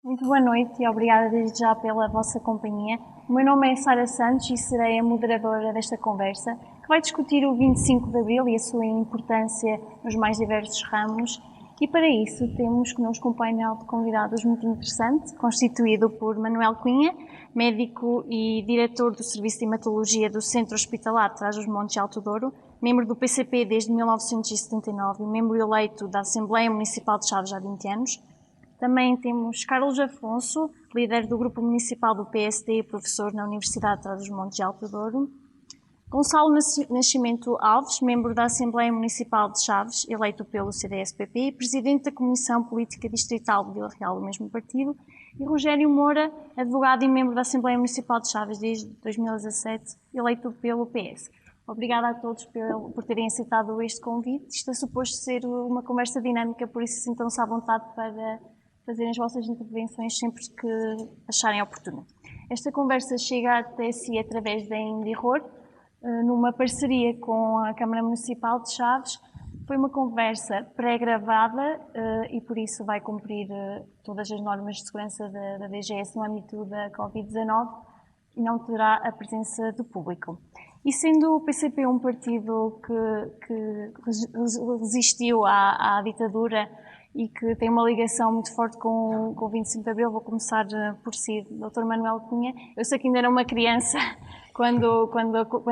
Muito boa noite e obrigada desde já pela vossa companhia. O meu nome é Sara Santos e serei a moderadora desta conversa, que vai discutir o 25 de Abril e a sua importância nos mais diversos ramos. E para isso temos connosco um painel de convidados muito interessante, constituído por Manuel Cunha, médico e diretor do Serviço de Hematologia do Centro Hospitalar de Trás-os-Montes e Alto Douro, membro do PCP desde 1979 e membro eleito da Assembleia Municipal de Chaves há 20 anos. Também temos Carlos Afonso, líder do Grupo Municipal do PSD e professor na Universidade de Trás-os-Montes e Alto Douro. Gonçalo Nascimento Alves, membro da Assembleia Municipal de Chaves, eleito pelo CDS-PP, presidente da Comissão Política Distrital de Vila Real do mesmo partido. E Rogério Moura, advogado e membro da Assembleia Municipal de Chaves desde 2017, eleito pelo PS. Obrigada a todos por terem aceitado este convite. Isto é suposto ser uma conversa dinâmica, por isso sintam-se à vontade para fazerem as vossas intervenções sempre que acharem oportuno. Esta conversa chega até si através da Indihor, numa parceria com a Câmara Municipal de Chaves. Foi uma conversa pré-gravada e por isso vai cumprir todas as normas de segurança da DGS no âmbito da Covid-19 e não terá a presença do público. E sendo o PCP um partido que resistiu à ditadura e que tem uma ligação muito forte com o 25 de Abril, vou começar por si, Dr. Manuel Cunha. Eu sei que ainda era uma criança quando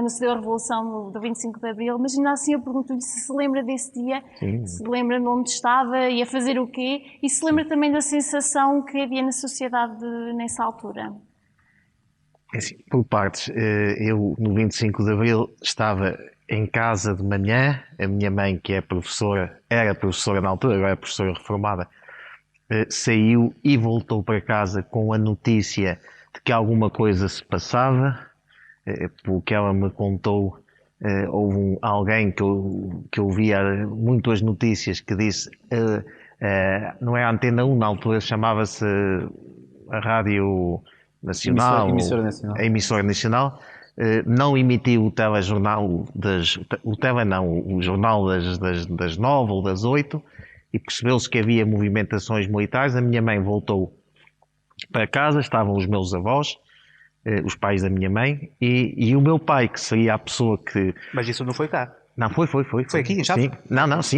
se deu a Revolução do 25 de Abril, mas ainda assim eu pergunto-lhe se lembra desse dia, sim, se lembra de onde estava e a fazer o quê, e se lembra também da sensação que havia na sociedade nessa altura. Assim, por partes, eu no 25 de Abril estava em casa de manhã, a minha mãe, que é professora, era professora na altura, agora é professora reformada, saiu e voltou para casa com a notícia de que alguma coisa se passava. Pelo que ela me contou, houve alguém que eu via muito as notícias que disse, não é a Antena 1, na altura chamava-se a Rádio Nacional, emissora nacional. A emissora nacional, não emitiu o telejornal o jornal das 9 ou das 8, e percebeu-se que havia movimentações militares. A minha mãe voltou para casa, estavam os meus avós, os pais da minha mãe, e o meu pai, que seria a pessoa que... Mas isso não foi cá? Não, foi. Foi aqui em Chaves?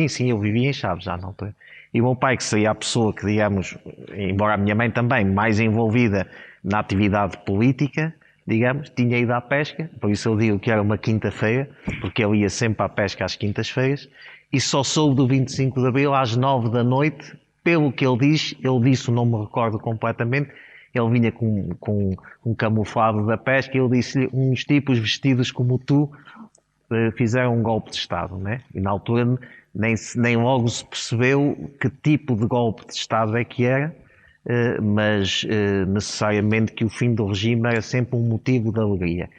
Sim, eu vivia em Chaves já na altura. E o meu pai, que seria a pessoa que, digamos, embora a minha mãe também, mais envolvida na atividade política, digamos, tinha ido à pesca, por isso eu digo que era uma quinta-feira, porque ele ia sempre à pesca às quintas-feiras, e só soube do 25 de Abril às 9 da noite, pelo que ele disse, não me recordo completamente, ele vinha com um camuflado da pesca, e eu disse-lhe, uns tipos vestidos como tu fizeram um golpe de Estado, né? E na altura nem logo se percebeu que tipo de golpe de Estado é que era, mas necessariamente que o fim do regime era sempre um motivo de alegria.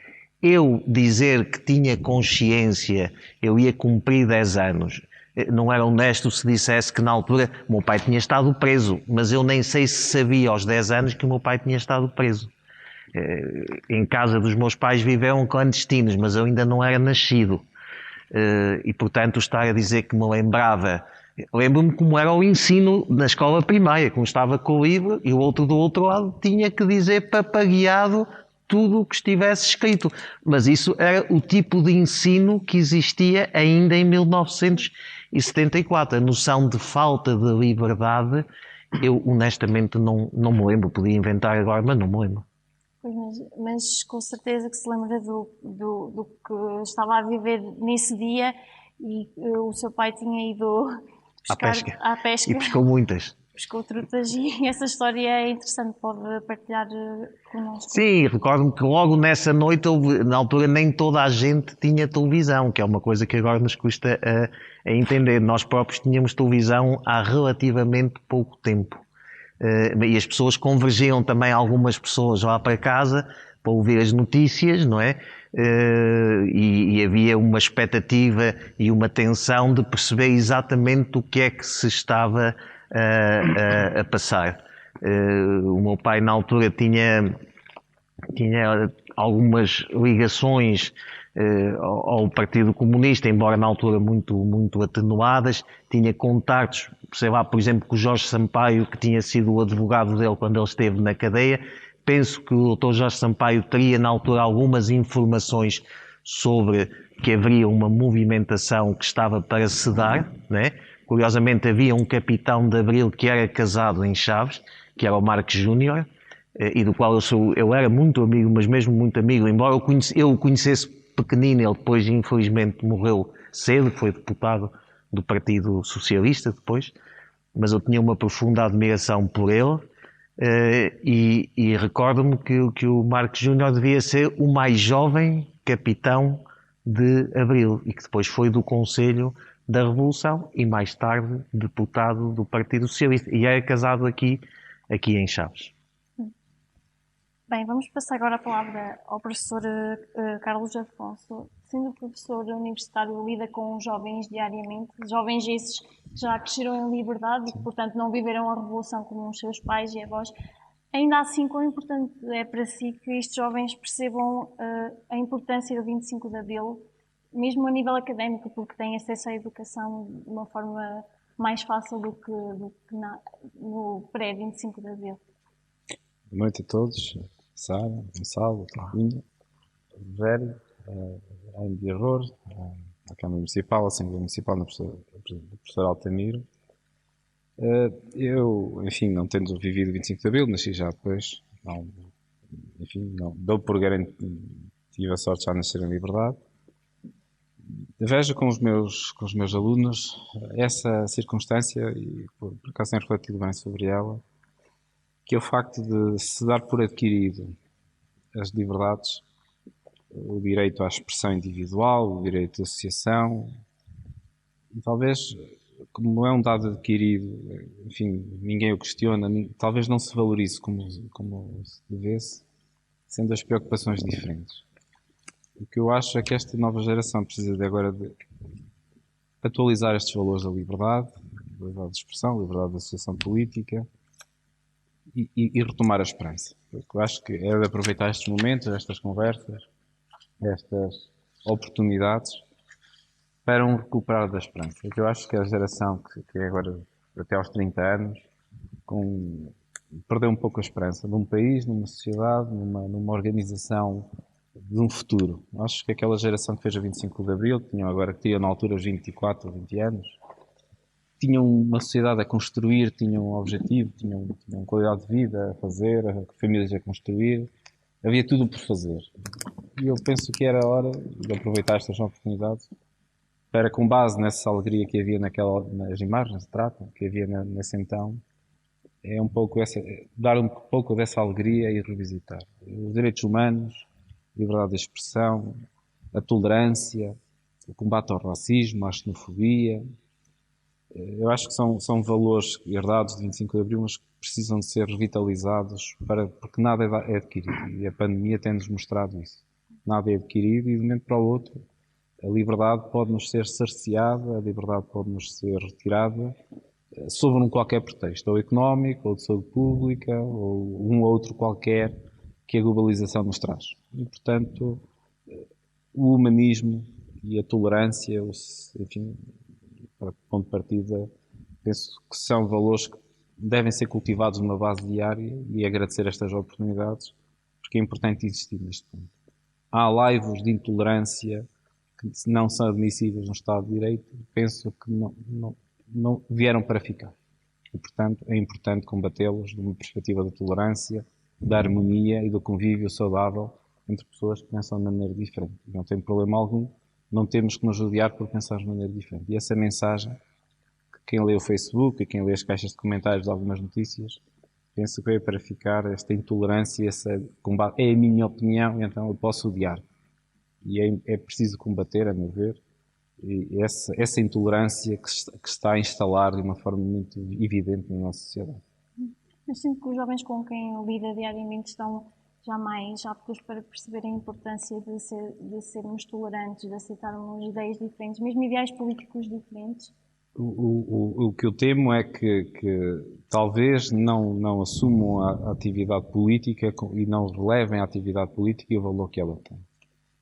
Eu dizer que tinha consciência, eu ia cumprir 10 anos, não era honesto se dissesse que na altura o meu pai tinha estado preso, mas eu nem sei se sabia aos 10 anos que o meu pai tinha estado preso. Em casa dos meus pais viveram clandestinos, mas eu ainda não era nascido. E portanto estar a dizer que me lembrava, lembro-me como era o ensino na escola primária, como estava com o livro e o outro do outro lado tinha que dizer papagueado tudo o que estivesse escrito. Mas isso era o tipo de ensino que existia ainda em 1974. A noção de falta de liberdade, eu honestamente não me lembro, podia inventar agora, mas não me lembro. Mas com certeza que se lembra do que estava a viver nesse dia e o seu pai tinha ido pescar à pesca. E pescou muitas. Pescou trutas e essa história é interessante, pode partilhar connosco. Sim, recordo-me que logo nessa noite, na altura nem toda a gente tinha televisão, que é uma coisa que agora nos custa a entender. Nós próprios tínhamos televisão há relativamente pouco tempo. E as pessoas convergiam também, algumas pessoas lá para casa para ouvir as notícias, não é? E havia uma expectativa e uma tensão de perceber exatamente o que é que se estava a passar. O meu pai na altura tinha algumas ligações ao Partido Comunista, embora na altura muito atenuadas, tinha contactos, sei lá, por exemplo, com o Jorge Sampaio, que tinha sido o advogado dele quando ele esteve na cadeia. Penso que o Dr. Jorge Sampaio teria na altura algumas informações sobre que haveria uma movimentação que estava para se dar, né? Curiosamente havia um capitão de Abril que era casado em Chaves, que era o Marcos Júnior, e do qual eu era muito amigo, mas mesmo muito amigo, embora eu o conhecesse pequenino, ele depois infelizmente morreu cedo, foi deputado do Partido Socialista depois, mas eu tinha uma profunda admiração por ele, e recordo-me que o Marcos Júnior devia ser o mais jovem capitão de Abril e que depois foi do Conselho da Revolução e mais tarde deputado do Partido Socialista e era casado aqui em Chaves. Bem, vamos passar agora a palavra ao professor Carlos Afonso. Sendo professor universitário, lida com jovens diariamente, jovens esses que já cresceram em liberdade e que, portanto, não viveram a Revolução como os seus pais e avós. Ainda assim, quão importante é para si que estes jovens percebam a importância do 25 de Abril, mesmo a nível académico, porque têm acesso à educação de uma forma mais fácil do que no pré-25 de Abril? Boa noite a todos. Sara, Gonçalo, Carlinha, Rogério, Raim de Arror, a Câmara Municipal, a Assembleia Municipal, do professor Altamiro. Eu, enfim, não tendo vivido 25 de Abril, nasci já depois, não dou por garantido, tive a sorte de já nascer em liberdade. Vejo com os meus alunos essa circunstância, e por acaso tenho refletido bem sobre ela, que é o facto de se dar por adquirido as liberdades, o direito à expressão individual, o direito de associação, e talvez, como é um dado adquirido, enfim, ninguém o questiona, talvez não se valorize como se devesse, sendo as preocupações diferentes. O que eu acho é que esta nova geração precisa agora de atualizar estes valores da liberdade de expressão, liberdade de associação política, e retomar a esperança. Eu acho que é de aproveitar estes momentos, estas conversas, estas oportunidades para recuperar da esperança. Eu acho que a geração que é agora até aos 30 anos perdeu um pouco a esperança num país, numa sociedade, numa organização de um futuro. Acho que aquela geração que fez a 25 de Abril, que tinham na altura os 24 ou 20 anos, tinham uma sociedade a construir, tinham um objetivo, tinham qualidade de vida a fazer, famílias a construir, havia tudo por fazer. E eu penso que era hora de aproveitar estas oportunidades para, com base nessa alegria que havia nas imagens de trato, que havia nesse então, dar um pouco dessa alegria e revisitar. Os direitos humanos, liberdade de expressão, a tolerância, o combate ao racismo, à xenofobia. Eu acho que são valores herdados de 25 de Abril, mas que precisam de ser revitalizados porque nada é adquirido. E a pandemia tem-nos mostrado isso. Nada é adquirido e de um momento para o outro a liberdade pode-nos ser cerceada, a liberdade pode-nos ser retirada sob qualquer pretexto, ou económico, ou de saúde pública, ou um outro qualquer que a globalização nos traz. E, portanto, o humanismo e a tolerância, enfim, para ponto de partida, penso que são valores que devem ser cultivados numa base diária e agradecer estas oportunidades, porque é importante insistir neste ponto. Há laivos de intolerância que não são admissíveis no Estado de Direito, penso que não vieram para ficar. E, portanto, é importante combatê-los de uma perspectiva da tolerância, da harmonia e do convívio saudável entre pessoas que pensam de maneira diferente. Não tem problema algum, não temos que nos odiar por pensar de maneira diferente. E essa mensagem, que quem lê o Facebook e quem lê as caixas de comentários de algumas notícias, penso que veio para ficar esta intolerância, esse combate. É a minha opinião, então eu posso odiar. E é preciso combater, a meu ver, e essa intolerância que se está a instalar de uma forma muito evidente na nossa sociedade. Mas sinto que os jovens com quem lida diariamente estão já mais aptos para perceber a importância de sermos tolerantes, de aceitarmos ideias diferentes, mesmo ideais políticos diferentes. O que eu temo é que talvez não assumam a atividade política e não relevem a atividade política e o valor que ela tem.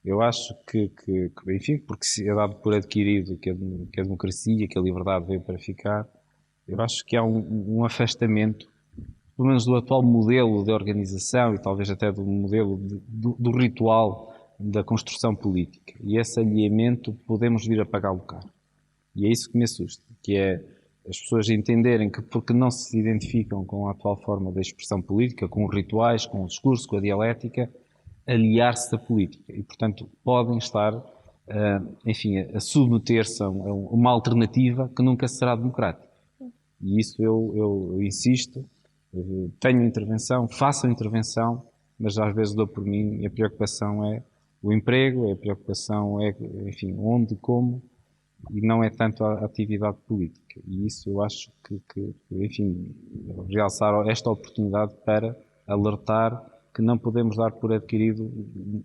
Eu acho enfim, porque se é dado por adquirido que a democracia, que a liberdade veio para ficar, eu acho que há um afastamento, pelo menos do atual modelo de organização e talvez até do modelo do ritual da construção política. E esse alinhamento podemos vir a pagá-lo caro. E é isso que me assusta, que é as pessoas entenderem que porque não se identificam com a atual forma da expressão política, com os rituais, com o discurso, com a dialética, aliar-se da política. E, portanto, podem estar, enfim, a submeter-se a uma alternativa que nunca será democrática. E isso eu insisto, tenho intervenção, faço intervenção, mas às vezes dou por mim e a preocupação é o emprego, a preocupação é, enfim, onde, como, e não é tanto a atividade política. E isso eu acho que enfim, realçar esta oportunidade para alertar que não podemos dar por adquirido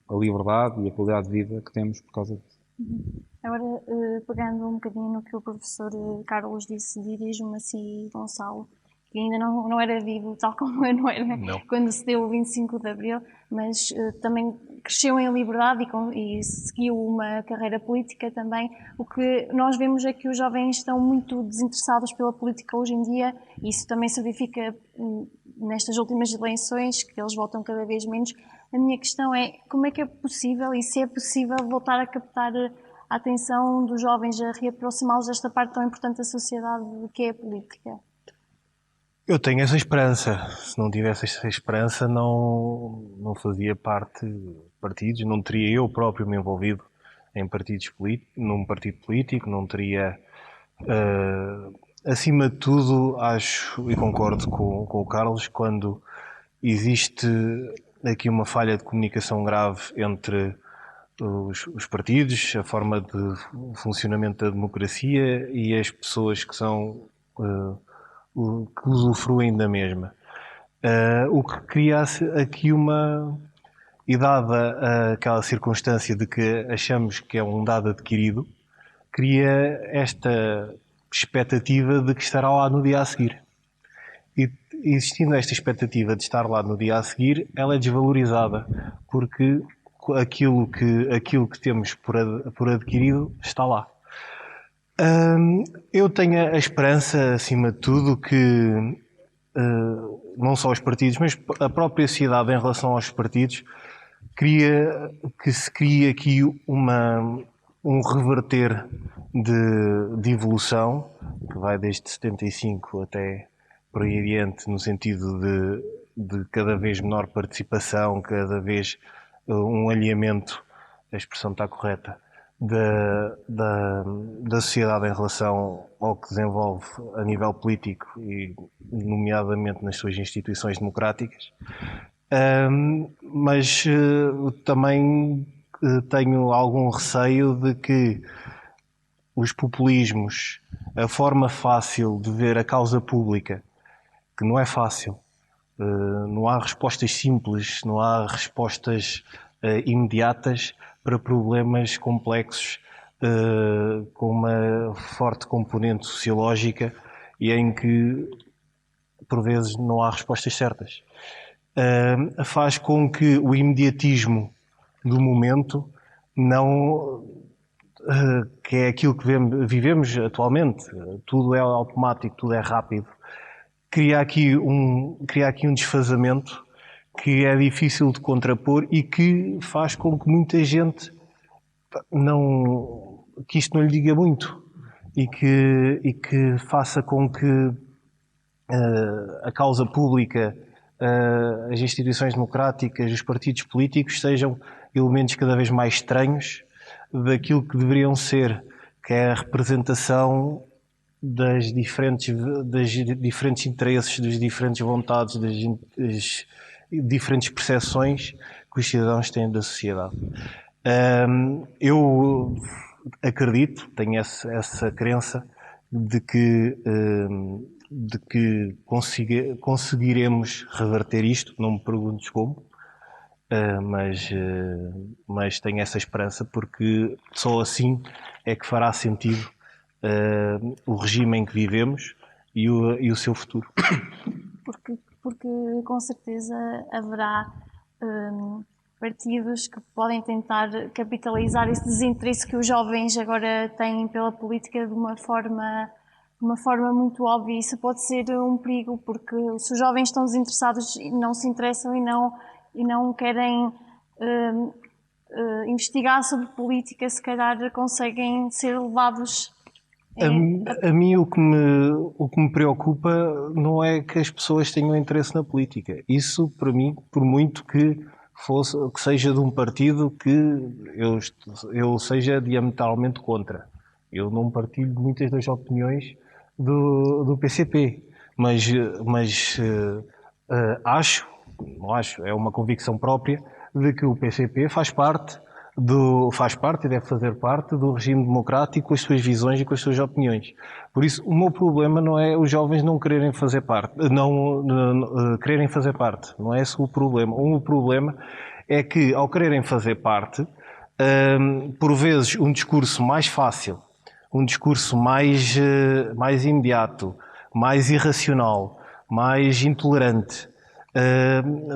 a liberdade e a qualidade de vida que temos por causa disso. Agora, pegando um bocadinho no que o professor Carlos disse, dirijo-me a si, Gonçalo, que ainda não era vivo, tal como eu não era quando se deu o 25 de Abril, mas também cresceu em liberdade e seguiu uma carreira política também. O que nós vemos é que os jovens estão muito desinteressados pela política hoje em dia, e isso também se verifica nestas últimas eleições, que eles votam cada vez menos. A minha questão é como é que é possível, e se é possível, voltar a captar a atenção dos jovens, a reaproximá-los desta parte tão importante da sociedade que é a política? Eu tenho essa esperança. Se não tivesse essa esperança, não fazia parte de partidos, não teria eu próprio me envolvido em num partido político, não teria. Acima de tudo, acho e concordo com o Carlos, quando existe aqui uma falha de comunicação grave entre os partidos, a forma de funcionamento da democracia e as pessoas que são que usufruem da mesma. O que cria-se aqui e dada aquela circunstância de que achamos que é um dado adquirido, cria esta expectativa de que estará lá no dia a seguir. E existindo esta expectativa de estar lá no dia a seguir, ela é desvalorizada, porque aquilo que temos por adquirido está lá. Eu tenho a esperança, acima de tudo, que não só os partidos, mas a própria sociedade em relação aos partidos, que se crie aqui um reverter de evolução, que vai desde 75 até por aí adiante, no sentido de cada vez menor participação, cada vez um alinhamento, a expressão está correta, da sociedade em relação ao que desenvolve a nível político e nomeadamente nas suas instituições democráticas. Mas também tenho algum receio de que os populismos, a forma fácil de ver a causa pública, que não é fácil, não há respostas simples, não há respostas imediatas para problemas complexos com uma forte componente sociológica e em que, por vezes, não há respostas certas. Faz com que o imediatismo do momento que é aquilo que vivemos atualmente, tudo é automático, tudo é rápido, cria aqui um desfazamento que é difícil de contrapor e que faz com que muita gente que isto não lhe diga muito e que faça com que a causa pública, as instituições democráticas, os partidos políticos sejam elementos cada vez mais estranhos daquilo que deveriam ser, que é a representação dos diferentes interesses, das diferentes vontades, das diferentes percepções que os cidadãos têm da sociedade. Eu acredito, tenho essa crença de que conseguiremos reverter isto. Não me perguntes como, mas tenho essa esperança, porque só assim é que fará sentido o regime em que vivemos e o seu futuro. Porque com certeza haverá partidos que podem tentar capitalizar esse desinteresse que os jovens agora têm pela política de uma forma muito óbvia. Isso pode ser um perigo, porque se os jovens estão desinteressados e não se interessam e não querem investigar sobre política, se calhar conseguem ser levados. A mim o que me preocupa não é que as pessoas tenham interesse na política. Isso, para mim, por muito que seja de um partido que eu seja diametralmente contra. Eu não partilho muitas das opiniões do PCP, mas é uma convicção própria de que o PCP faz parte e deve fazer parte do regime democrático com as suas visões e com as suas opiniões. Por isso, o meu problema não é os jovens não quererem fazer parte, quererem fazer parte. Não é esse o problema. O meu problema é que, ao quererem fazer parte, por vezes um discurso mais fácil, um discurso mais imediato, mais irracional, mais intolerante,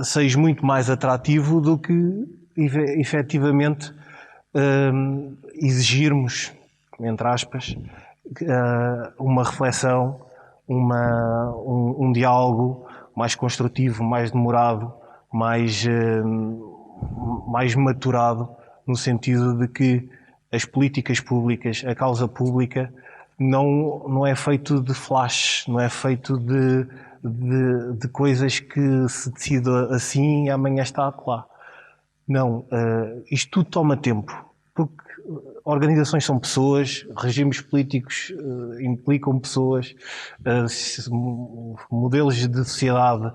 seja muito mais atrativo do que efetivamente exigirmos, entre aspas, uma reflexão, um diálogo mais construtivo, mais demorado, mais maturado, no sentido de que as políticas públicas, a causa pública, não é feito de flash, não é feito de coisas que se decide assim e amanhã está lá. Não, isto tudo toma tempo, porque organizações são pessoas, regimes políticos implicam pessoas, modelos de sociedade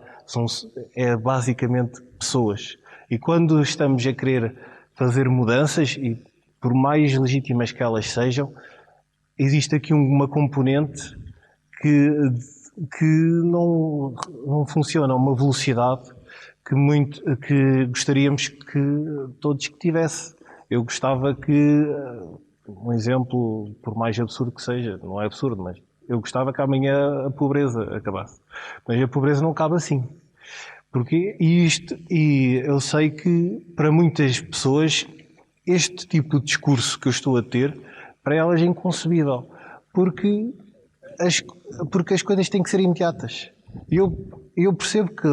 é basicamente pessoas. E quando estamos a querer fazer mudanças, e por mais legítimas que elas sejam, existe aqui uma componente que não funciona a uma velocidade que gostaríamos que todos que tivesse. Eu gostava que, um exemplo, por mais absurdo que seja, não é absurdo, mas eu gostava que amanhã a pobreza acabasse. Mas a pobreza não acaba assim. E eu sei que para muitas pessoas este tipo de discurso que eu estou a ter, para elas é inconcebível. Porque as coisas têm que ser imediatas. Eu percebo que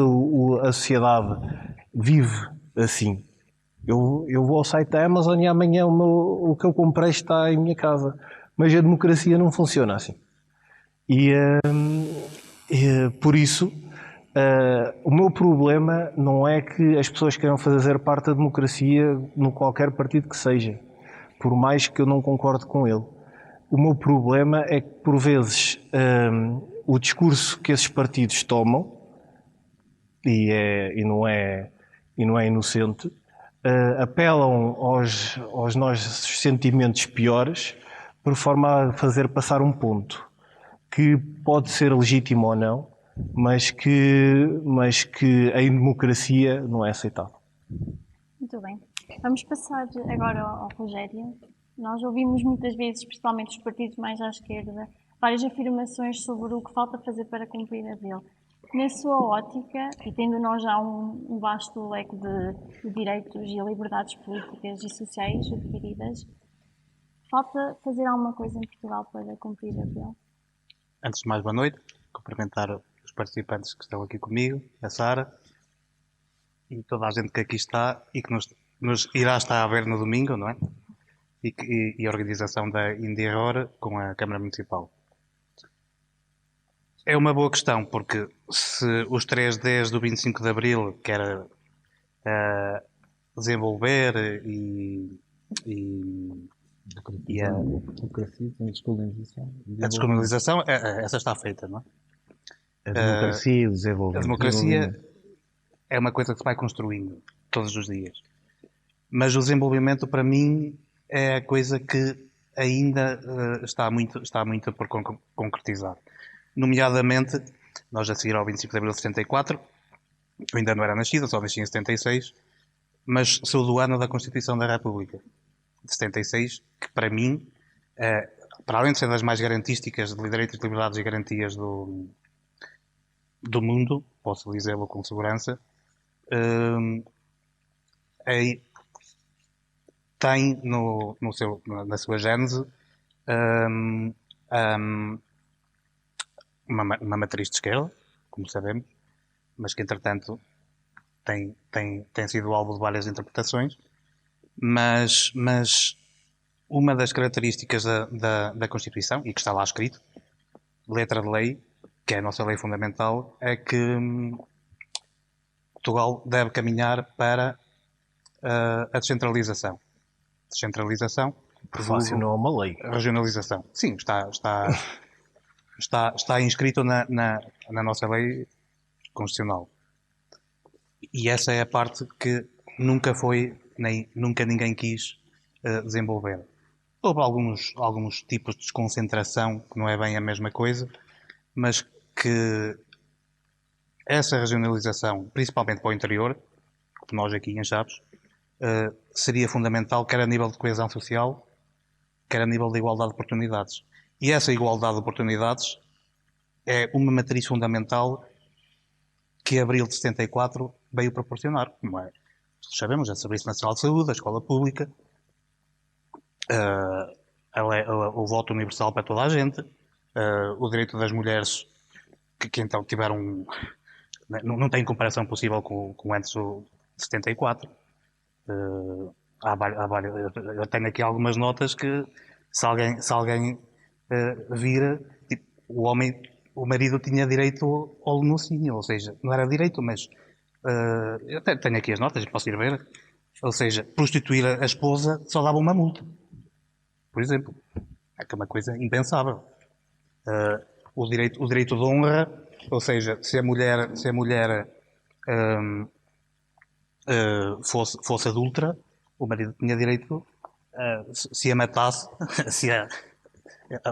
a sociedade vive assim. Eu vou ao site da Amazon e amanhã o que eu comprei está em minha casa. Mas a democracia não funciona assim. E por isso, o meu problema não é que as pessoas queiram fazer parte da democracia no qualquer partido que seja, por mais que eu não concorde com ele. O meu problema é que, por vezes, o discurso que esses partidos tomam, e não é inocente, apelam aos nossos sentimentos piores, por forma a fazer passar um ponto que pode ser legítimo ou não, mas que em democracia não é aceitável. Muito bem. Vamos passar agora ao Rogério. Nós ouvimos muitas vezes, principalmente os partidos mais à esquerda, várias afirmações sobre o que falta fazer para cumprir a dele. Na sua ótica, e tendo nós já um vasto leque de direitos e liberdades políticas e sociais adquiridas, falta fazer alguma coisa em Portugal para cumprir a dele? Antes de mais, boa noite. Cumprimentar os participantes que estão aqui comigo, a Sara, e toda a gente que aqui está e que nos irá estar a ver no domingo, não é? E a organização da Indiaror com a Câmara Municipal. É uma boa questão, porque se os 3 Ds do 25 de Abril, que era desenvolver a democracia, a descolonização, essa está feita, não é? A democracia e o desenvolvimento. A democracia é uma coisa que se vai construindo todos os dias. Mas o desenvolvimento, para mim, é a coisa que ainda está muito por concretizar. Nomeadamente, nós a seguir ao 25 de Abril de 74, eu ainda não era nascido, só nasci em 76, mas sou do ano da Constituição da República, de 76, que para mim, para além de ser das mais garantísticas de direitos, liberdades e garantias do mundo, posso dizê-lo com segurança, tem na sua gênese hum, hum, uma matriz de esquerda, como sabemos, mas que entretanto tem sido alvo de várias interpretações, mas uma das características da Constituição, e que está lá escrito, letra de lei, que é a nossa lei fundamental, é que Portugal deve caminhar para a descentralização. Descentralização, Prefácio não é uma lei. regionalização. Sim, está inscrito na nossa lei constitucional. E essa é a parte que nunca foi, nem nunca ninguém quis desenvolver. Houve alguns tipos de desconcentração, que não é bem a mesma coisa, mas que essa regionalização, principalmente para o interior, como nós aqui em Chaves, seria fundamental, quer a nível de coesão social, quer a nível de igualdade de oportunidades. E essa igualdade de oportunidades é uma matriz fundamental que Abril de 74 veio proporcionar, como é, sabemos, o Serviço Nacional de Saúde, a escola pública, o voto universal para toda a gente, o direito das mulheres que então tiveram, não tem comparação possível com antes de 74. Eu tenho aqui algumas notas que se alguém vira, tipo, o marido tinha direito ao lenocínio, ou seja, não era direito, mas eu tenho aqui as notas e posso ir ver. Ou seja, prostituir a esposa só dava uma multa, por exemplo. É que é uma coisa impensável. O direito de honra, ou seja, se a mulher fosse adúltera, o marido tinha direito, se a matasse,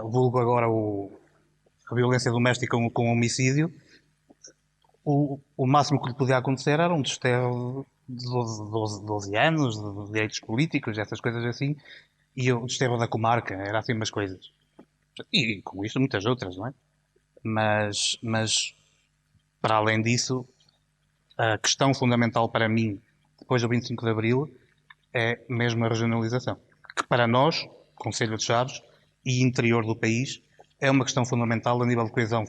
vulgo agora a violência doméstica com homicídio, o máximo que lhe podia acontecer era um desterro de 12 anos, de direitos políticos, essas coisas assim, e o desterro da comarca, era assim umas coisas. E com isto muitas outras, não é? Mas para além disso, a questão fundamental para mim, depois do 25 de Abril, é mesmo a regionalização. Que para nós, Concelho de Chaves e interior do país, é uma questão fundamental a nível de coesão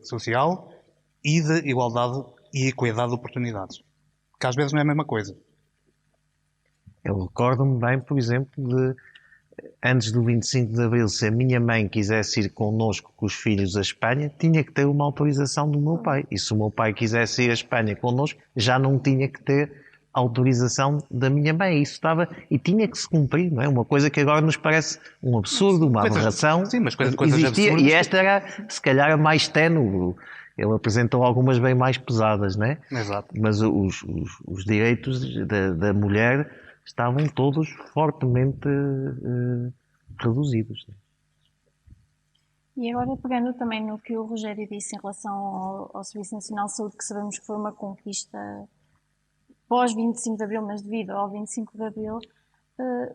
social e de igualdade e equidade de oportunidades. Que às vezes não é a mesma coisa. Eu recordo-me bem, por exemplo, de antes do 25 de Abril, se a minha mãe quisesse ir connosco com os filhos à Espanha, tinha que ter uma autorização do meu pai. E se o meu pai quisesse ir à Espanha connosco, já não tinha que ter autorização da minha mãe. Isso estava e tinha que se cumprir, não é? Uma coisa que agora nos parece um absurdo, uma aberração. Sim, mas coisas existia, absurdas. e esta era, se calhar, a mais ténue. Ele apresentou algumas bem mais pesadas, não é? Exato. Mas os direitos da mulher estavam todos fortemente reduzidos. E agora, pegando também no que o Rogério disse em relação ao Serviço Nacional de Saúde, que sabemos que foi uma conquista pós 25 de Abril, mas devido ao 25 de Abril,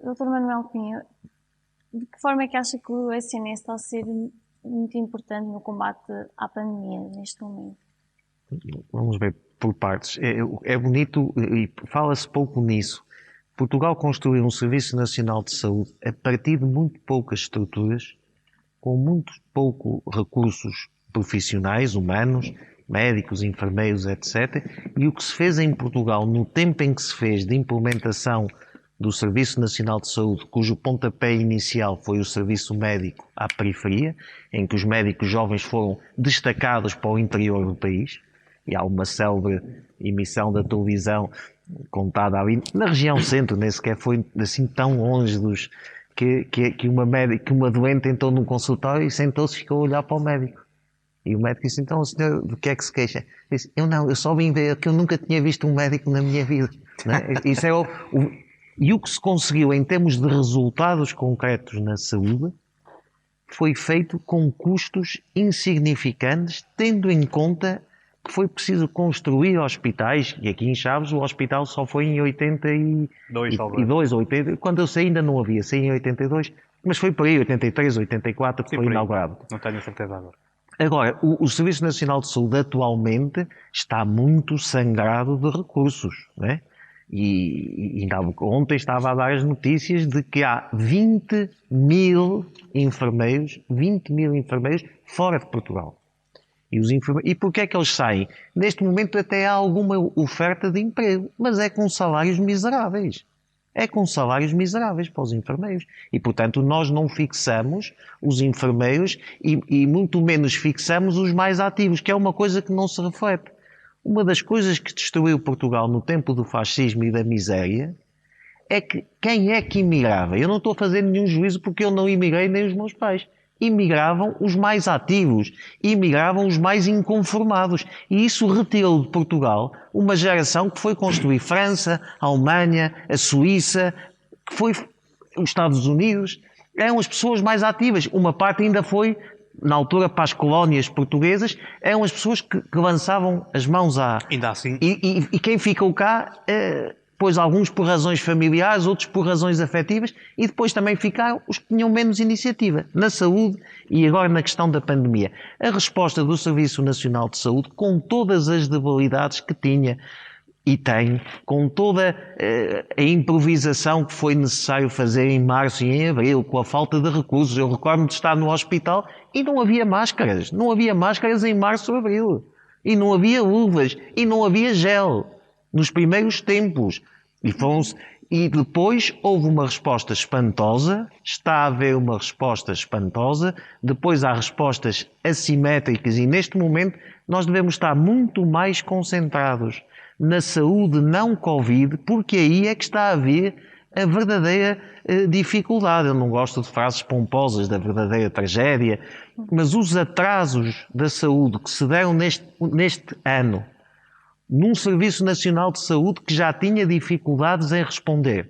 Dr. Manuel Pinho, de que forma é que acha que o SNS está a ser muito importante no combate à pandemia neste momento? Vamos ver por partes. É bonito e fala-se pouco nisso. Portugal construiu um Serviço Nacional de Saúde a partir de muito poucas estruturas, com muito pouco recursos profissionais, humanos, médicos, enfermeiros, etc. E o que se fez em Portugal, no tempo em que se fez de implementação do Serviço Nacional de Saúde, cujo pontapé inicial foi o serviço médico à periferia, em que os médicos jovens foram destacados para o interior do país, e há uma célebre emissão da televisão contada ali na região centro, nem sequer foi assim tão longe dos que uma doente entrou num consultório e sentou-se e ficou a olhar para o médico. E o médico disse: então, o senhor, do que é que se queixa? Ele disse: eu só vim ver, que eu nunca tinha visto um médico na minha vida. Não é? Isso é e o que se conseguiu em termos de resultados concretos na saúde foi feito com custos insignificantes, tendo em conta que foi preciso construir hospitais, e aqui em Chaves o hospital só foi em 82 ou 80, quando eu saí ainda não havia, saí em 82, mas foi por aí, 83, 84 que foi inaugurado. Não tenho certeza agora. Agora, o Serviço Nacional de Saúde atualmente está muito sangrado de recursos, não é? E ainda ontem estava a dar as notícias de que há 20.000 enfermeiros fora de Portugal. E porquê é que eles saem? Neste momento até há alguma oferta de emprego, mas é com salários miseráveis. É com salários miseráveis para os enfermeiros. E, portanto, nós não fixamos os enfermeiros e muito menos fixamos os mais ativos, que é uma coisa que não se reflete. Uma das coisas que destruiu Portugal no tempo do fascismo e da miséria é que quem é que imigrava? Eu não estou a fazer nenhum juízo porque eu não imigrei nem os meus pais. Imigravam os mais ativos, imigravam os mais inconformados. E isso retirou de Portugal uma geração que foi construir França, a Alemanha, a Suíça, que foi os Estados Unidos. Eram as pessoas mais ativas. Uma parte ainda foi, na altura, para as colónias portuguesas, eram as pessoas que lançavam as mãos à... Ainda assim. E quem ficou cá... Pois alguns por razões familiares, outros por razões afetivas, e depois também ficaram os que tinham menos iniciativa, na saúde e agora na questão da pandemia. A resposta do Serviço Nacional de Saúde, com todas as debilidades que tinha e tem, com toda a improvisação que foi necessário fazer em março e em abril, com a falta de recursos. Eu recordo-me de estar no hospital e não havia máscaras. Não havia máscaras em março ou abril. E não havia luvas. E não havia gel. Nos primeiros tempos. E depois houve uma resposta espantosa, está a haver uma resposta espantosa, depois há respostas assimétricas e neste momento nós devemos estar muito mais concentrados na saúde não Covid, porque aí é que está a haver a verdadeira dificuldade. Eu não gosto de frases pomposas da verdadeira tragédia, mas os atrasos da saúde que se deram neste ano, num Serviço Nacional de Saúde que já tinha dificuldades em responder.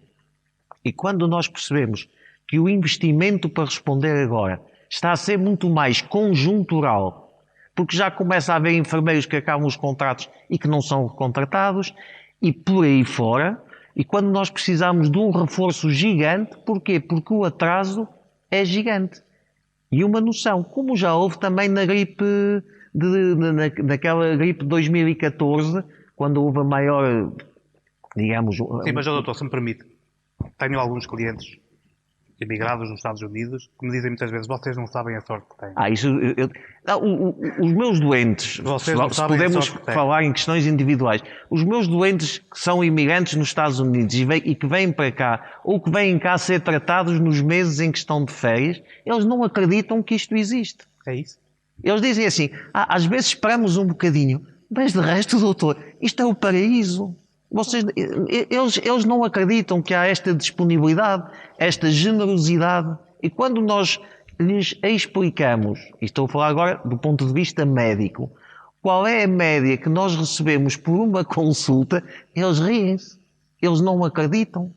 E quando nós percebemos que o investimento para responder agora está a ser muito mais conjuntural, porque já começa a haver enfermeiros que acabam os contratos e que não são contratados, e por aí fora, e quando nós precisamos de um reforço gigante, porquê? Porque o atraso é gigante. E uma noção, como já houve também na gripe... naquela gripe de 2014, quando houve a maior, digamos... Sim, mas doutor, se me permite, tenho alguns clientes emigrados nos Estados Unidos que me dizem muitas vezes, vocês não sabem a sorte que têm. Os meus doentes, se podemos falar em questões individuais, os meus doentes que são imigrantes nos Estados Unidos e que vêm para cá, ou que vêm cá ser tratados nos meses em que estão de férias, eles não acreditam que isto existe. É isso? Eles dizem assim, às vezes esperamos um bocadinho, mas de resto, doutor, isto é o paraíso. Eles não acreditam que há esta disponibilidade, esta generosidade. E quando nós lhes explicamos, e estou a falar agora do ponto de vista médico, qual é a média que nós recebemos por uma consulta, eles riem-se. Eles não acreditam.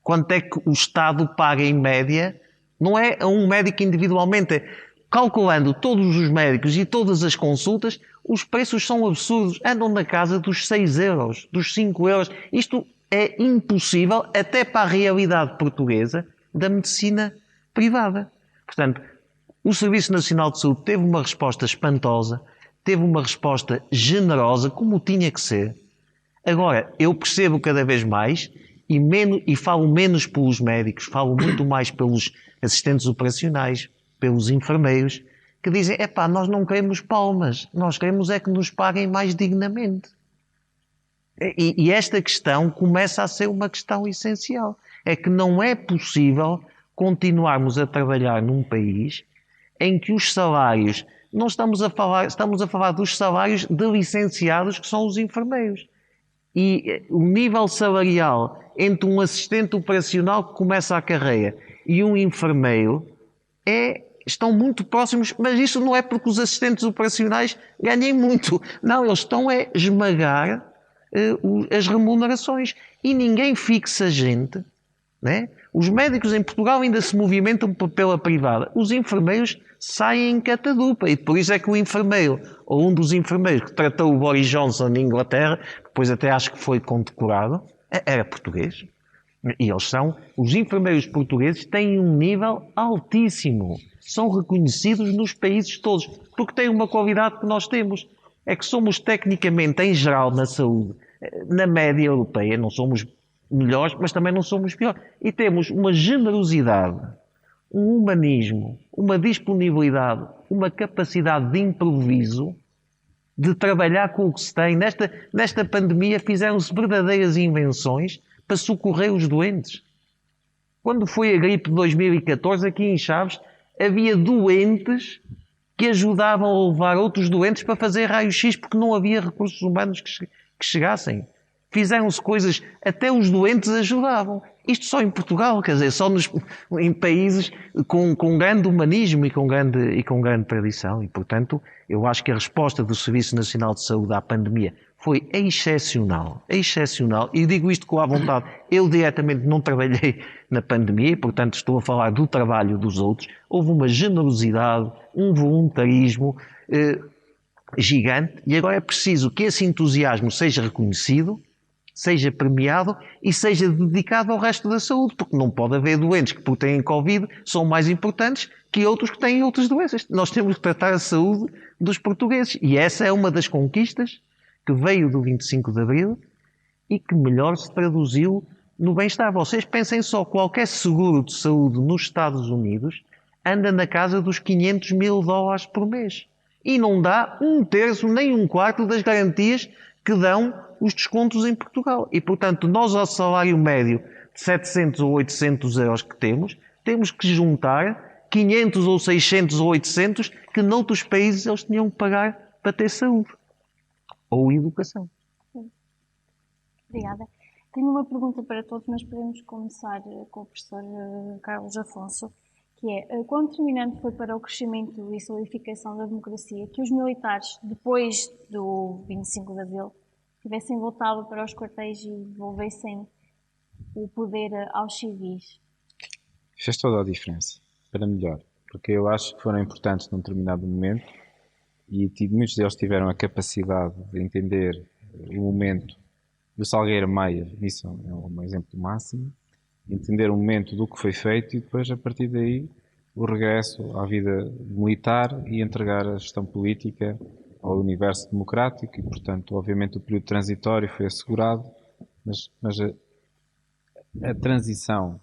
Quanto é que o Estado paga em média? Não é a um médico individualmente, calculando todos os médicos e todas as consultas, os preços são absurdos. Andam na casa dos 6 euros, dos 5 euros. Isto é impossível até para a realidade portuguesa da medicina privada. Portanto, o Serviço Nacional de Saúde teve uma resposta espantosa, teve uma resposta generosa, como tinha que ser. Agora, eu percebo cada vez mais e falo menos pelos médicos, falo muito mais pelos assistentes operacionais, pelos enfermeiros, que dizem, nós não queremos palmas, nós queremos é que nos paguem mais dignamente. E esta questão começa a ser uma questão essencial. É que não é possível continuarmos a trabalhar num país em que os salários, não estamos a falar dos salários de licenciados que são os enfermeiros. E o nível salarial entre um assistente operacional que começa a carreira e um enfermeiro estão muito próximos, mas isso não é porque os assistentes operacionais ganhem muito. Não, eles estão a esmagar as remunerações. E ninguém fixa gente, né? Os médicos em Portugal ainda se movimentam pela privada. Os enfermeiros saem em catadupa. E por isso é que o enfermeiro, ou um dos enfermeiros que tratou o Boris Johnson na Inglaterra, depois até acho que foi condecorado, era português. E os enfermeiros portugueses têm um nível altíssimo. São reconhecidos nos países todos, porque têm uma qualidade que nós temos. É que somos tecnicamente, em geral, na saúde, Na média europeia não somos melhores, mas também não somos piores. E temos uma generosidade, um humanismo, uma disponibilidade, uma capacidade de improviso, de trabalhar com o que se tem. Nesta pandemia fizeram-se verdadeiras invenções para socorrer os doentes. Quando foi a gripe de 2014, aqui em Chaves, havia doentes que ajudavam a levar outros doentes para fazer raio-x porque não havia recursos humanos que chegassem. Fizeram-se coisas, até os doentes ajudavam. Isto só em Portugal, quer dizer, só em países com grande humanismo e com grande tradição. E, portanto, eu acho que a resposta do Serviço Nacional de Saúde à pandemia foi excepcional. Excepcional. E digo isto com a vontade. Eu diretamente não trabalhei na pandemia e, portanto, estou a falar do trabalho dos outros. Houve uma generosidade, um voluntarismo gigante. E agora é preciso que esse entusiasmo seja reconhecido, seja premiado e seja dedicado ao resto da saúde, porque não pode haver doentes que, por terem Covid, são mais importantes que outros que têm outras doenças. Nós temos que tratar a saúde dos portugueses. E essa é uma das conquistas que veio do 25 de Abril e que melhor se traduziu no bem-estar. Vocês pensem só, qualquer seguro de saúde nos Estados Unidos anda na casa dos $500.000 por mês. E não dá 1/3 nem 1/4 das garantias que dão os descontos em Portugal. E, portanto, nós ao salário médio de 700 ou 800 euros que temos que juntar 500 ou 600 ou 800 que noutros países eles tinham que pagar para ter saúde ou educação. Obrigada. Tenho uma pergunta para todos, mas podemos começar com o professor Carlos Afonso, que é, quão determinante foi para o crescimento e solidificação da democracia que os militares, depois do 25 de Abril, tivessem voltado para os quartéis e devolvessem o poder aos civis? Fez toda a diferença, para melhor, porque eu acho que foram importantes num determinado momento e muitos deles tiveram a capacidade de entender o momento. O Salgueiro Maia, isso é um exemplo máximo, entender o momento do que foi feito e depois, a partir daí, o regresso à vida militar e entregar a gestão política ao universo democrático e, portanto, obviamente o período transitório foi assegurado, mas a transição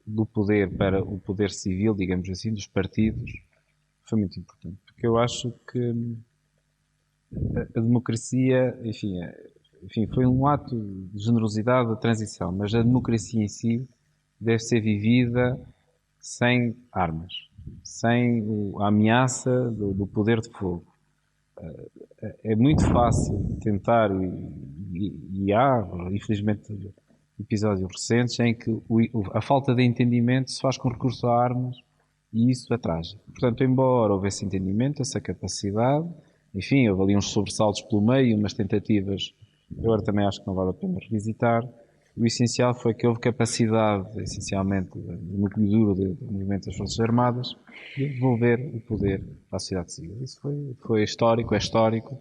do poder para o poder civil, digamos assim, dos partidos, foi muito importante, porque eu acho que a democracia, enfim, foi um ato de generosidade da transição, mas a democracia em si deve ser vivida sem armas, sem a ameaça do poder de fogo. É muito fácil tentar, e há, infelizmente, episódios recentes em que a falta de entendimento se faz com recurso a armas e isso é trágico. Portanto, embora houvesse entendimento, essa capacidade, enfim, houve ali uns sobressaltos pelo meio, umas tentativas, eu agora também acho que não vale a pena revisitar. O essencial foi que houve capacidade, essencialmente, do núcleo duro do movimento das Forças Armadas, de devolver o poder à sociedade civil. Isso foi histórico, é histórico,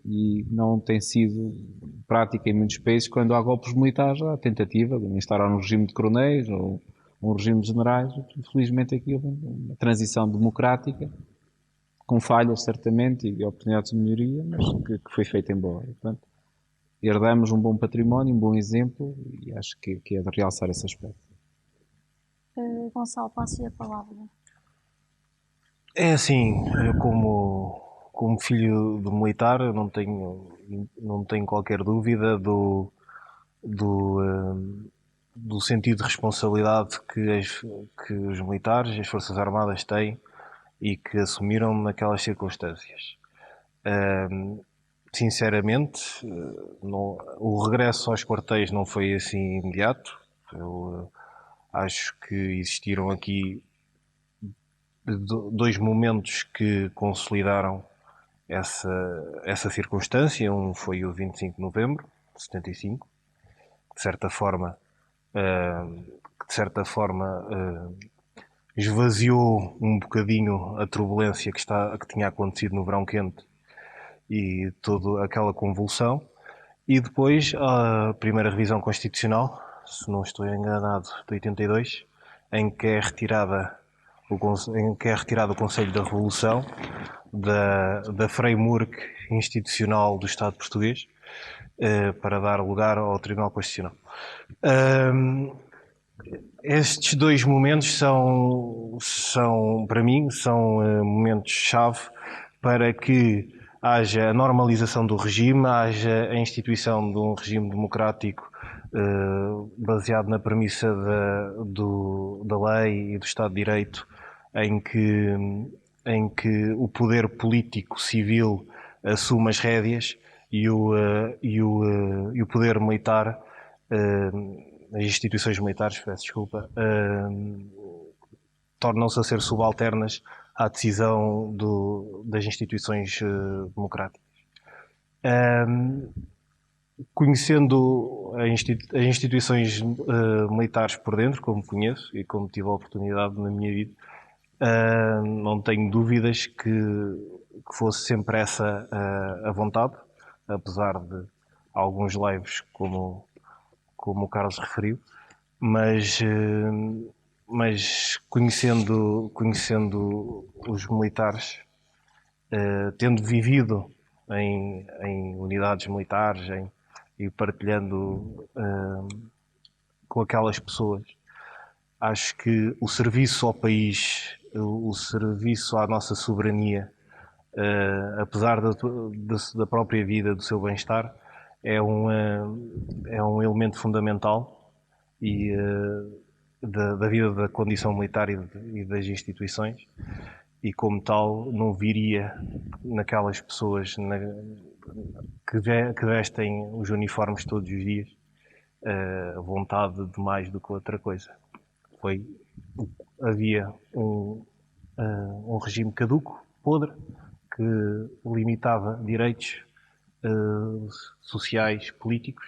e não tem sido prática em muitos países. Quando há golpes militares, há a tentativa de instaurar um regime de coronéis ou um regime de generais. Infelizmente aqui houve uma transição democrática, com falhas certamente e oportunidades de melhoria, mas que foi feita em boa. Portanto, herdamos um bom património, um bom exemplo e acho que é de realçar esse aspecto. Gonçalo, passo-lhe a palavra. É assim, como filho de militar, eu não tenho qualquer dúvida do sentido de responsabilidade que os militares e as Forças Armadas têm e que assumiram naquelas circunstâncias. Sinceramente, o regresso aos quartéis não foi assim imediato. Eu acho que existiram aqui dois momentos que consolidaram essa circunstância. Um foi o 25 de novembro de 75, que de certa forma esvaziou um bocadinho a turbulência que tinha acontecido no verão quente e toda aquela convulsão. E depois a primeira revisão constitucional, se não estou enganado, de 82, em que é retirado o Conselho da Revolução da framework institucional do Estado português para dar lugar ao Tribunal Constitucional. Estes dois momentos para mim, são momentos-chave para que haja a normalização do regime, haja a instituição de um regime democrático baseado na premissa da lei e do Estado de Direito, em que o poder político civil assume as rédeas e o poder militar, as instituições militares, peço desculpa, tornam-se a ser subalternas à decisão das instituições democráticas. Conhecendo as instituições militares por dentro, como conheço e como tive a oportunidade na minha vida, não tenho dúvidas que fosse sempre essa a vontade, apesar de alguns leves, como o Carlos referiu, mas conhecendo os militares, tendo vivido em unidades militares e partilhando com aquelas pessoas, acho que o serviço ao país, o serviço à nossa soberania, apesar da própria vida, do seu bem-estar, é um elemento fundamental e da vida da condição militar e das instituições, e como tal não viria naquelas pessoas que vestem os uniformes todos os dias vontade de mais do que outra coisa. Havia um regime caduco, podre, que limitava direitos sociais, políticos.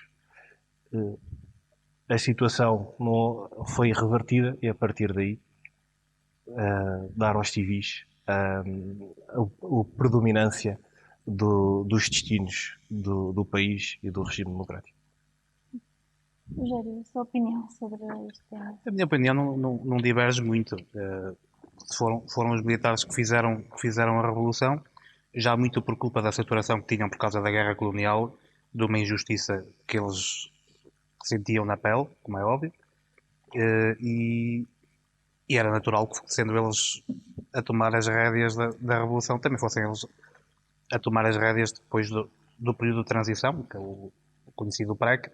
A situação não foi revertida e, a partir daí, dar aos civis a predominância dos destinos do país e do regime democrático. Rogério, a sua opinião sobre este tema? A minha opinião não diverge muito. Foram os militares que fizeram a Revolução, já muito por culpa da saturação que tinham por causa da guerra colonial, de uma injustiça que eles sentiam na pele, como é óbvio, e era natural que, sendo eles a tomar as rédeas da Revolução, também fossem eles a tomar as rédeas depois do período de transição, que é o conhecido PREC,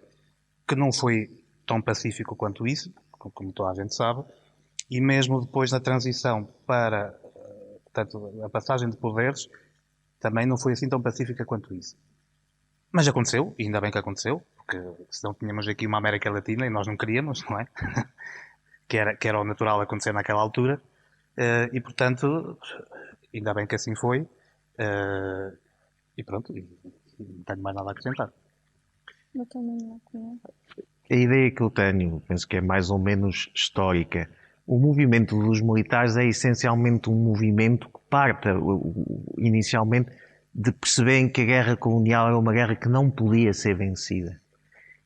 que não foi tão pacífico quanto isso, como toda a gente sabe, e mesmo depois da transição para, portanto, a passagem de poderes, também não foi assim tão pacífica quanto isso. Mas aconteceu, e ainda bem que aconteceu, porque senão tínhamos aqui uma América Latina e nós não queríamos, não é? que era o natural acontecer naquela altura, e portanto, ainda bem que assim foi, e pronto, não tenho mais nada a acrescentar. Doutor Manuel Cunha. A ideia que eu tenho, penso que é mais ou menos histórica. O movimento dos militares é essencialmente um movimento que parte inicialmente de perceberem que a guerra colonial era uma guerra que não podia ser vencida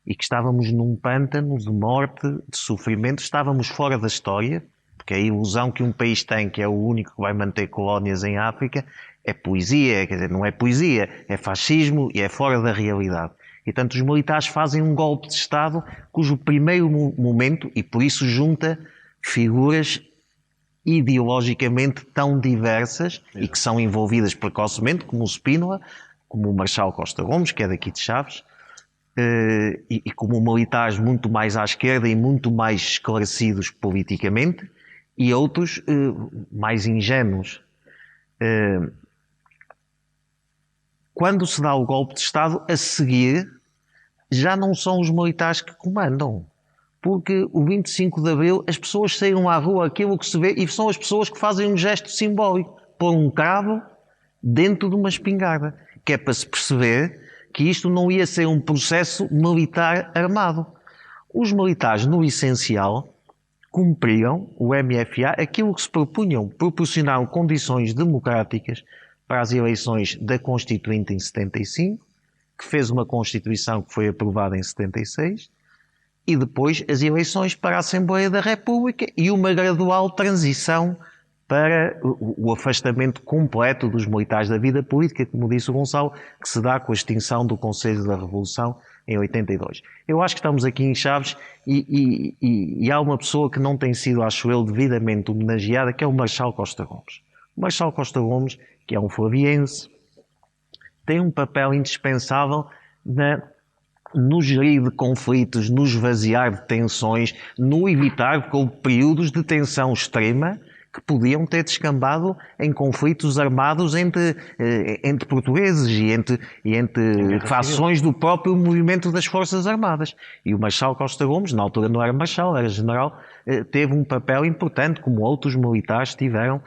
e que estávamos num pântano de morte, de sofrimento, estávamos fora da história, porque a ilusão que um país tem, que é o único que vai manter colónias em África, é poesia, quer dizer, não é poesia, é fascismo e é fora da realidade. E, portanto, os militares fazem um golpe de Estado cujo primeiro momento, e por isso junta figuras ideologicamente tão diversas e que são envolvidas precocemente, como o Spínola, como o Marchal Costa Gomes, que é daqui de Chaves, e como militares muito mais à esquerda e muito mais esclarecidos politicamente, e outros mais ingênuos. Quando se dá o golpe de Estado, a seguir, já não são os militares que comandam. Porque o 25 de Abril, as pessoas saíram à rua, aquilo que se vê, e são as pessoas que fazem um gesto simbólico, pôr um cravo dentro de uma espingarda, que é para se perceber que isto não ia ser um processo militar armado. Os militares, no essencial, cumpriram, o MFA, aquilo que se propunham, proporcionaram condições democráticas para as eleições da Constituinte em 75, que fez uma Constituição que foi aprovada em 76, e depois as eleições para a Assembleia da República e uma gradual transição para o afastamento completo dos militares da vida política, como disse o Gonçalo, que se dá com a extinção do Conselho da Revolução em 82. Eu acho que estamos aqui em Chaves e há uma pessoa que não tem sido, acho eu, devidamente homenageada, que é o Marechal Costa Gomes. O Marechal Costa Gomes, que é um flaviense, tem um papel indispensável no gerir de conflitos, no esvaziar de tensões, no evitar períodos de tensão extrema que podiam ter descambado em conflitos armados entre portugueses e entre fações do próprio movimento das Forças Armadas. E o Marechal Costa Gomes, na altura não era Marechal, era General, teve um papel importante, como outros militares tiveram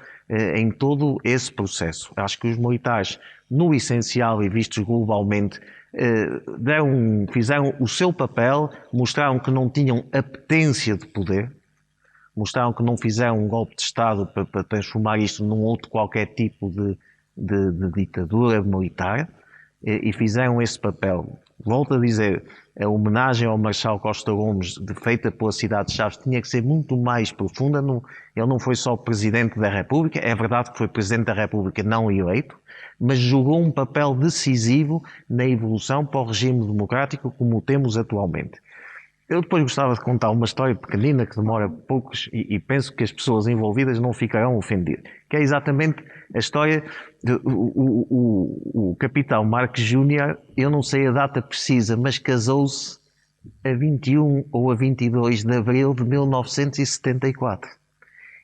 em todo esse processo. Acho que os militares, no essencial e vistos globalmente, fizeram o seu papel, mostraram que não tinham apetência de poder, mostraram que não fizeram um golpe de Estado para transformar isto num outro qualquer tipo de ditadura militar, e fizeram esse papel. Volto a dizer, a homenagem ao Marechal Costa Gomes, feita pela cidade de Chaves, tinha que ser muito mais profunda. Ele não foi só Presidente da República, é verdade que foi Presidente da República não eleito, mas jogou um papel decisivo na evolução para o regime democrático como o temos atualmente. Eu depois gostava de contar uma história pequenina que demora poucos e penso que as pessoas envolvidas não ficarão ofendidas, que é exatamente a história o capitão Marques Júnior, eu não sei a data precisa, mas casou-se a 21 ou a 22 de abril de 1974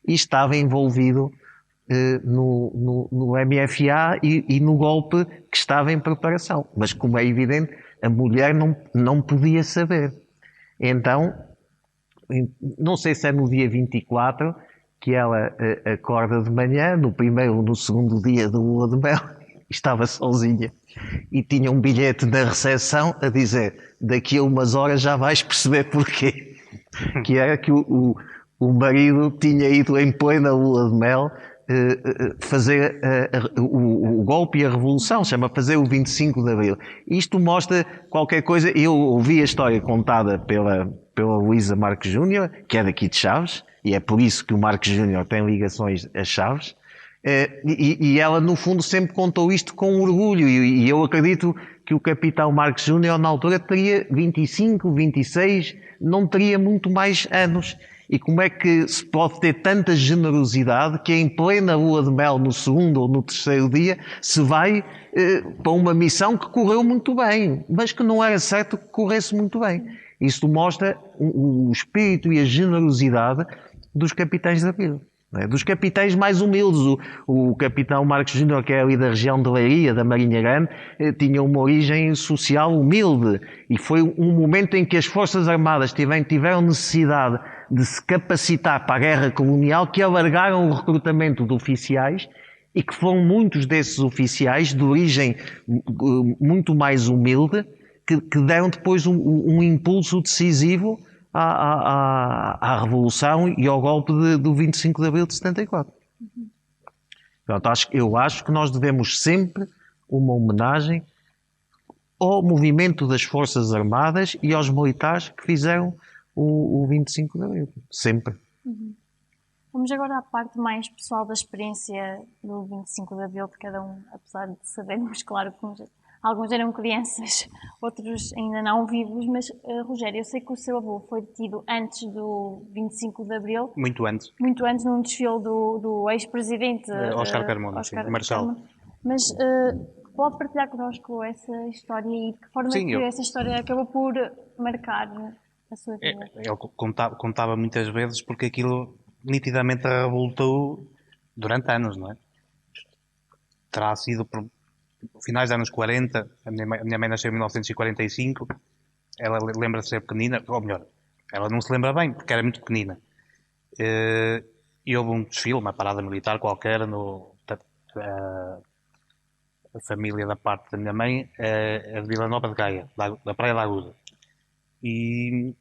e estava envolvido no MFA e no golpe que estava em preparação, mas como é evidente, a mulher não podia saber. Então, não sei se é no dia 24 que ela acorda de manhã, no primeiro ou no segundo dia da lua de mel, estava sozinha e tinha um bilhete na recepção a dizer: daqui a umas horas já vais perceber porquê. Que era que o marido tinha ido em plena lua de mel fazer o golpe e a revolução, chama fazer o 25 de Abril. Isto mostra qualquer coisa. Eu ouvi a história contada pela Luísa Marques Júnior, que é daqui de Chaves, e é por isso que o Marques Júnior tem ligações a Chaves, e ela no fundo sempre contou isto com orgulho, e eu acredito que o capitão Marques Júnior na altura teria 25, 26, não teria muito mais anos. E como é que se pode ter tanta generosidade que em plena lua de mel, no segundo ou no terceiro dia, se vai para uma missão que correu muito bem, mas que não era certo que corresse muito bem. Isto mostra o espírito e a generosidade dos capitães da vida. Dos capitães mais humildes. O capitão Marques Júnior, que é ali da região de Leiria, da Marinha Grande, tinha uma origem social humilde e foi um momento em que as Forças Armadas tiveram necessidade de se capacitar para a guerra colonial, que alargaram o recrutamento de oficiais e que foram muitos desses oficiais de origem muito mais humilde que deram depois um impulso decisivo à Revolução e ao golpe do 25 de Abril de 74. Portanto, eu acho que nós devemos sempre uma homenagem ao movimento das Forças Armadas e aos militares que fizeram o 25 de Abril. Sempre. Vamos agora à parte mais pessoal da experiência do 25 de Abril de cada um, apesar de sabermos, claro, que alguns eram crianças, outros ainda não vivos, mas, Rogério, eu sei que o seu avô foi detido antes do 25 de Abril. Muito antes. Muito antes, num desfile do ex-presidente Oscar Carmona, Marechal. Mas pode partilhar connosco essa história e de que forma essa história acabou por marcar a sua vida? Ele contava muitas vezes porque aquilo nitidamente revoltou durante anos, não é? Terá sido por finais dos anos 40, a minha mãe nasceu em 1945, ela lembra de ser pequenina, ou melhor, ela não se lembra bem, porque era muito pequenina. E houve um desfile, uma parada militar qualquer, a família da parte da minha mãe é de Vila Nova de Gaia, da Praia da Aguda. E,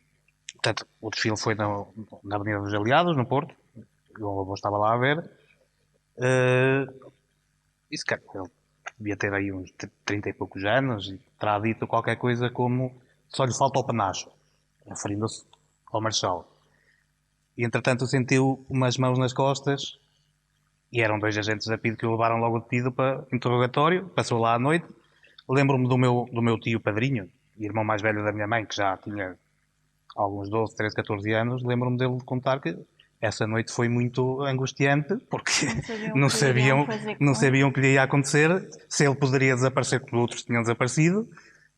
portanto, o desfile foi na Avenida dos Aliados, no Porto, o meu avô estava lá a ver, e se calhar ele devia ter aí uns 30 e poucos anos e terá dito qualquer coisa como só lhe falta o panacho, referindo-se ao Marechal. E entretanto sentiu umas mãos nas costas E eram 2 agentes da PIDE que o levaram logo detido para interrogatório, passou lá à noite. Lembro-me do meu tio padrinho, irmão mais velho da minha mãe, que já tinha alguns 12, 13, 14 anos, lembro-me dele de contar que essa noite foi muito angustiante, porque não sabiam o que lhe ia acontecer, se ele poderia desaparecer como outros tinham desaparecido,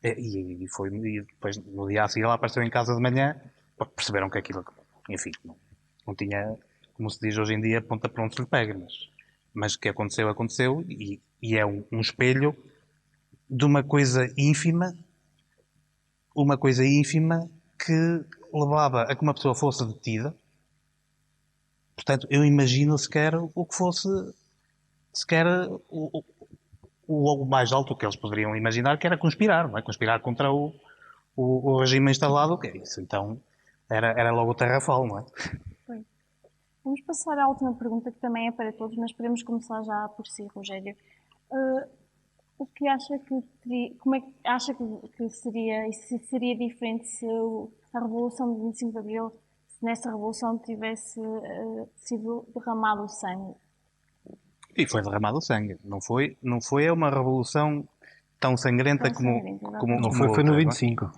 e depois no dia a seguir ele apareceu em casa de manhã, porque perceberam que aquilo, enfim, não tinha, como se diz hoje em dia, ponta para onde se lhe pega, mas o que aconteceu, aconteceu, e é um espelho de uma coisa ínfima que levava a que uma pessoa fosse detida. Portanto, eu imagino sequer o que fosse, sequer o mais alto que eles poderiam imaginar, que era conspirar, não é? Conspirar contra o regime instalado, que é isso. Então, era logo o terrafal, não é? Foi. Vamos passar à última pergunta, que também é para todos, mas podemos começar já por si, Rogério. O que acha que teria, como é que acha que seria, e se seria diferente se a Revolução de 25 de Abril, se nessa Revolução tivesse sido derramado o sangue? E foi derramado o sangue. Não foi uma revolução tão sangrenta como não foi no 25.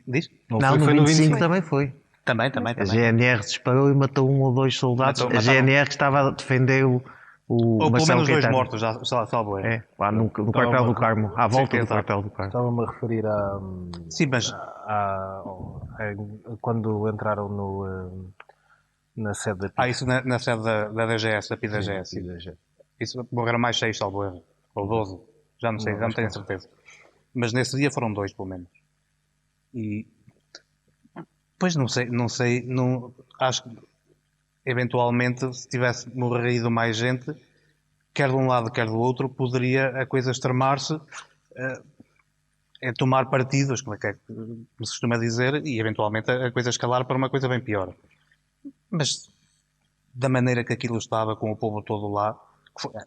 Diz? Não, no 25 também foi. Também. A GNR disparou e matou 1 ou 2 soldados. A GNR que estava a defender o ou pelo menos 2 Caetano. mortos, já salvo erro. Lá no quartel do Carmo, à volta do quartel do Carmo. Estava-me a referir a... Sim, mas... quando entraram na sede da PIDE. Isso na sede da DGS, da PIDE-DGS. Isso morreram mais 6, salvo erro. Ou 12. Já não sei, já não tenho certeza. Mas nesse dia foram 2, pelo menos. E... Pois não sei, acho que eventualmente, se tivesse morrido mais gente, quer de um lado, quer do outro, poderia a coisa extremar-se em tomar partidos, como se costuma dizer, e eventualmente a coisa escalar para uma coisa bem pior. Mas, da maneira que aquilo estava, com o povo todo lá,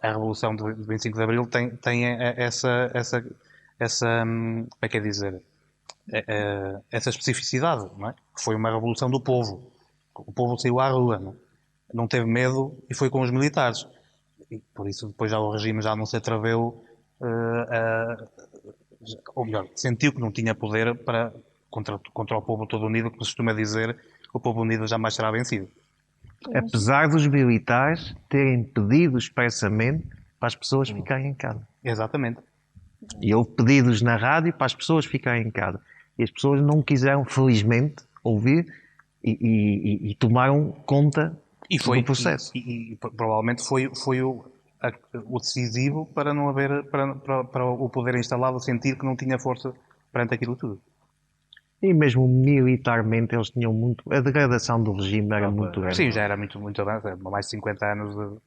a Revolução de 25 de Abril tem essa como é que é dizer, essa especificidade, não é? Que foi uma revolução do povo. O povo saiu à rua, não teve medo e foi com os militares. E por isso depois já o regime já não se atreveu, ou melhor, sentiu que não tinha poder contra o povo todo unido, como se costuma dizer, o povo unido jamais será vencido. Apesar dos militares terem pedido expressamente para as pessoas ficarem em casa. Exatamente. E houve pedidos na rádio para as pessoas ficarem em casa. E as pessoas não quiseram, felizmente, ouvir e tomaram conta do processo. E provavelmente foi o decisivo para não haver, para o poder instalado sentir que não tinha força perante aquilo tudo. E mesmo militarmente eles tinham muito... A degradação do regime era muito grande. Sim, já era muito avançado. Mais de 50 anos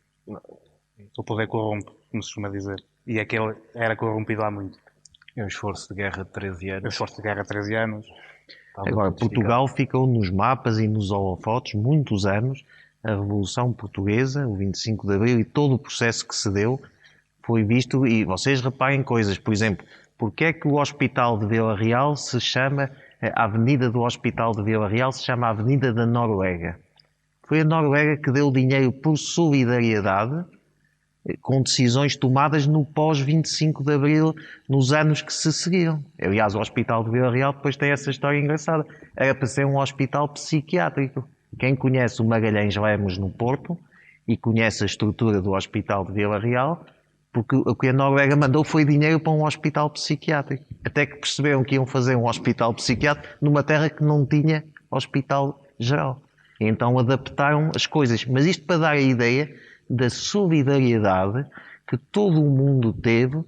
o poder corrompe, como se costuma dizer. E aquele era corrompido há muito. É um esforço de guerra de 13 anos. Agora, Portugal ficou nos mapas e nos holofotes muitos anos. A Revolução Portuguesa, o 25 de Abril e todo o processo que se deu foi visto. E vocês reparem coisas, por exemplo, porque é que o Hospital de Vila Real se chama, a Avenida do Hospital de Vila Real se chama Avenida da Noruega? Foi a Noruega que deu dinheiro por solidariedade com decisões tomadas no pós-25 de Abril, nos anos que se seguiram. Aliás, o Hospital de Vila Real depois tem essa história engraçada. Era para ser um hospital psiquiátrico. Quem conhece o Magalhães Lemos no Porto e conhece a estrutura do Hospital de Vila Real, porque o que a Noruega mandou foi dinheiro para um hospital psiquiátrico. Até que perceberam que iam fazer um hospital psiquiátrico numa terra que não tinha hospital geral. E então adaptaram as coisas. Mas isto para dar a ideia da solidariedade que todo o mundo teve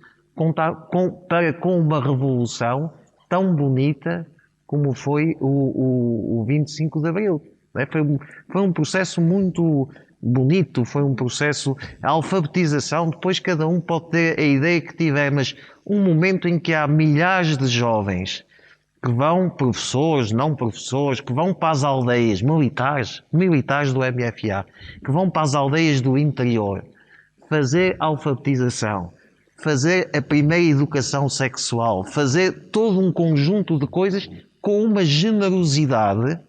para com uma revolução tão bonita como foi o 25 de Abril. Foi um processo muito bonito, foi um processo, a alfabetização, depois cada um pode ter a ideia que tiver, mas um momento em que há milhares de jovens que vão, professores, não professores, que vão para as aldeias, militares do MFA, que vão para as aldeias do interior, fazer alfabetização, fazer a primeira educação sexual, fazer todo um conjunto de coisas com uma generosidade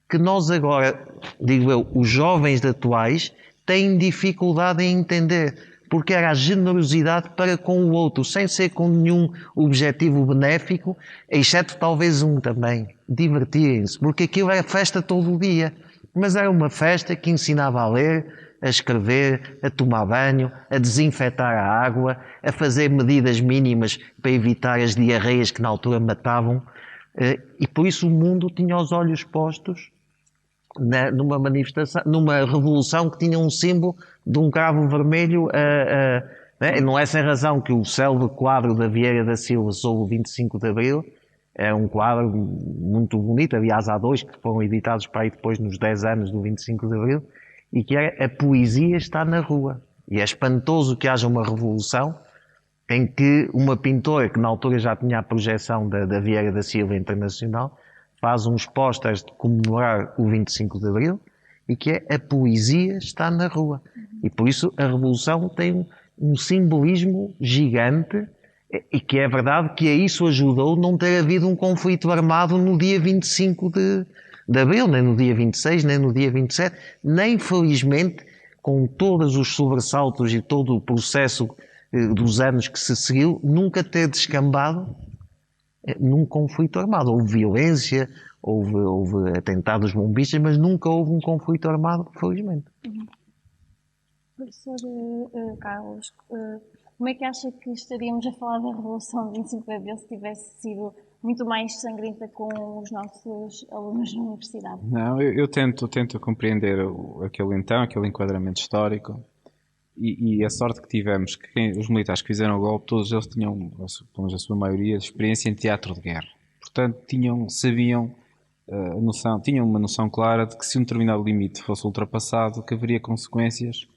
que nós agora, digo eu, os jovens atuais, têm dificuldade em entender, porque era a generosidade para com o outro, sem ser com nenhum objetivo benéfico, exceto talvez um também, divertirem-se, porque aquilo era festa todo o dia, mas era uma festa que ensinava a ler, a escrever, a tomar banho, a desinfetar a água, a fazer medidas mínimas para evitar as diarreias que na altura matavam, e por isso o mundo tinha os olhos postos numa manifestação, numa revolução que tinha um símbolo de um cravo vermelho. Né? Não é sem razão que o célebre quadro da Vieira da Silva sobre o 25 de Abril é um quadro muito bonito. Aliás, há dois que foram editados para aí depois nos 10 anos do 25 de Abril, e que é: a poesia está na rua. E é espantoso que haja uma revolução em que uma pintora, que na altura já tinha a projeção da Vieira da Silva Internacional, faz uns pósteres de comemorar o 25 de Abril, e que é: a poesia está na rua. E por isso a Revolução tem um simbolismo gigante, e que é verdade que a isso ajudou não ter havido um conflito armado no dia 25 de Abril, nem no dia 26, nem no dia 27, nem felizmente, com todos os sobressaltos e todo o processo dos anos que se seguiu, nunca ter descambado num conflito armado. Houve violência, houve atentados bombistas, mas nunca houve um conflito armado, felizmente. Professor Carlos, como é que acha que estaríamos a falar da Revolução de 25 de Abril se tivesse sido muito mais sangrenta com os nossos alunos na universidade? Não, eu tento compreender aquele enquadramento histórico, e a sorte que tivemos, que os militares que fizeram o golpe, todos eles tinham, pelo menos a sua maioria, experiência em teatro de guerra. Portanto, sabiam tinham uma noção clara de que se um determinado limite fosse ultrapassado, que haveria consequências,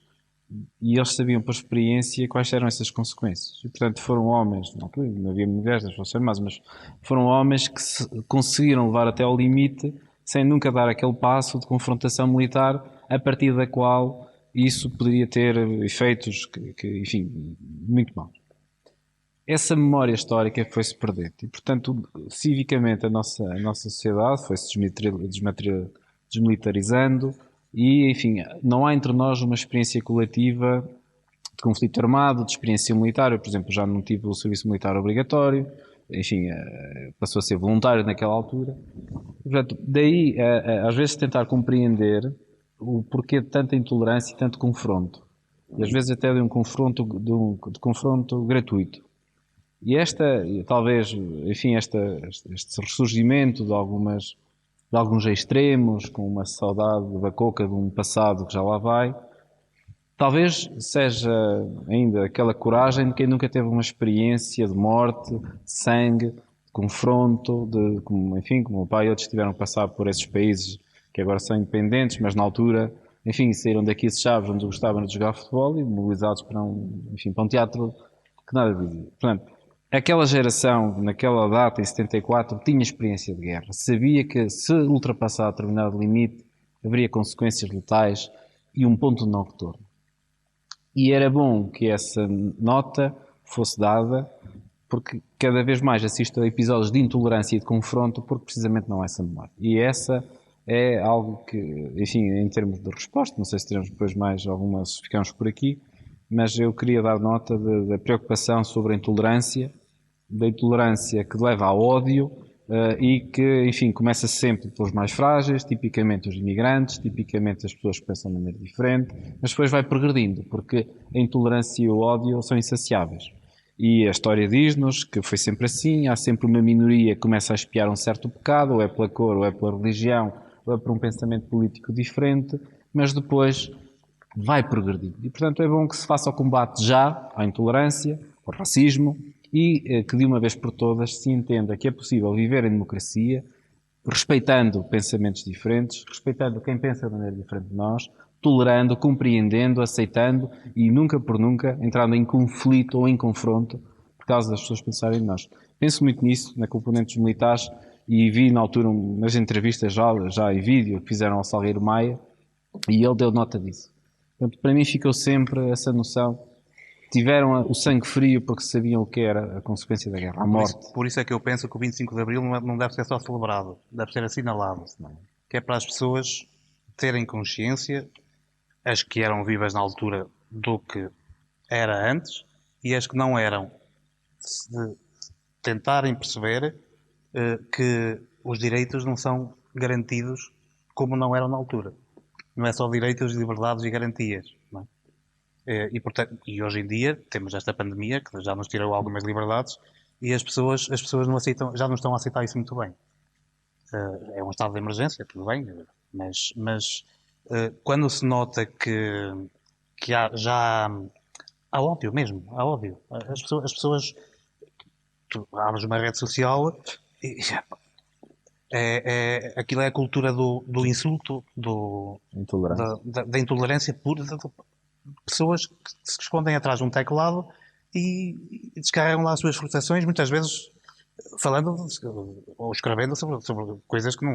e eles sabiam por experiência quais eram essas consequências. E, portanto, foram homens, não havia mulheres, não fossem mais, mas foram homens que conseguiram levar até ao limite, sem nunca dar aquele passo de confrontação militar, a partir da qual isso poderia ter efeitos enfim, muito maus. Essa memória histórica foi-se perdendo, e, portanto, civicamente a nossa sociedade foi-se desmilitarizando, e, enfim, não há entre nós uma experiência coletiva de conflito armado, de experiência militar. Eu, por exemplo, já não tive o serviço militar obrigatório, enfim, passou a ser voluntário naquela altura. Portanto, daí, às vezes, tentar compreender o porquê de tanta intolerância e tanto confronto. E às vezes até de confronto gratuito. E talvez, enfim, este ressurgimento de alguns extremos, com uma saudade bacoca de um passado que já lá vai, talvez seja ainda aquela coragem de quem nunca teve uma experiência de morte, de sangue, de confronto, como o pai e outros tiveram que passar por esses países que agora são independentes, mas na altura, enfim, saíram daqui de Chaves, onde gostavam de jogar futebol, e mobilizados para um teatro que nada dizia. Portanto, aquela geração, naquela data, em 74, tinha experiência de guerra. Sabia que, se ultrapassar determinado limite, haveria consequências letais e um ponto de não retorno. E era bom que essa nota fosse dada, porque cada vez mais assisto a episódios de intolerância e de confronto, porque precisamente não há essa memória. E essa é algo que, enfim, em termos de resposta, não sei se teremos depois mais algumas, ficamos por aqui, mas eu queria dar nota da preocupação sobre a intolerância, da intolerância que leva ao ódio, e que, enfim, começa sempre pelos mais frágeis, tipicamente os imigrantes, tipicamente as pessoas que pensam de maneira diferente, mas depois vai progredindo, porque a intolerância e o ódio são insaciáveis. E a história diz-nos que foi sempre assim, há sempre uma minoria que começa a espiar um certo pecado, ou é pela cor, ou é pela religião, ou é por um pensamento político diferente, mas depois vai progredindo. E, portanto, é bom que se faça o combate já à intolerância, ao racismo, e que de uma vez por todas se entenda que é possível viver em democracia, respeitando pensamentos diferentes, respeitando quem pensa de maneira diferente de nós, tolerando, compreendendo, aceitando e nunca por nunca entrando em conflito ou em confronto por causa das pessoas pensarem em nós. Penso muito nisso, na componente dos militares, e vi na altura nas entrevistas já em vídeo que fizeram ao Salgueiro Maia, e ele deu nota disso. Portanto, para mim ficou sempre essa noção. Tiveram o sangue frio porque sabiam o que era a consequência da guerra, a morte. Por isso é que eu penso que o 25 de Abril não deve ser só celebrado, deve ser assinalado. Que é para as pessoas terem consciência as que eram vivas na altura do que era antes e as que não eram, de tentarem perceber que os direitos não são garantidos como não eram na altura. Não é só direitos, liberdades e garantias. Não é? Portanto, e hoje em dia temos esta pandemia que já nos tirou algumas liberdades e as pessoas não aceitam, já não estão a aceitar isso muito bem. É um estado de emergência, tudo bem, mas quando se nota que há ódio mesmo, há ódio. As pessoas tu abres uma rede social e aquilo é a cultura do insulto, Intolerância. da intolerância pura, de pessoas que se escondem atrás de um teclado e descarregam lá as suas frustrações, muitas vezes falando ou escrevendo sobre coisas que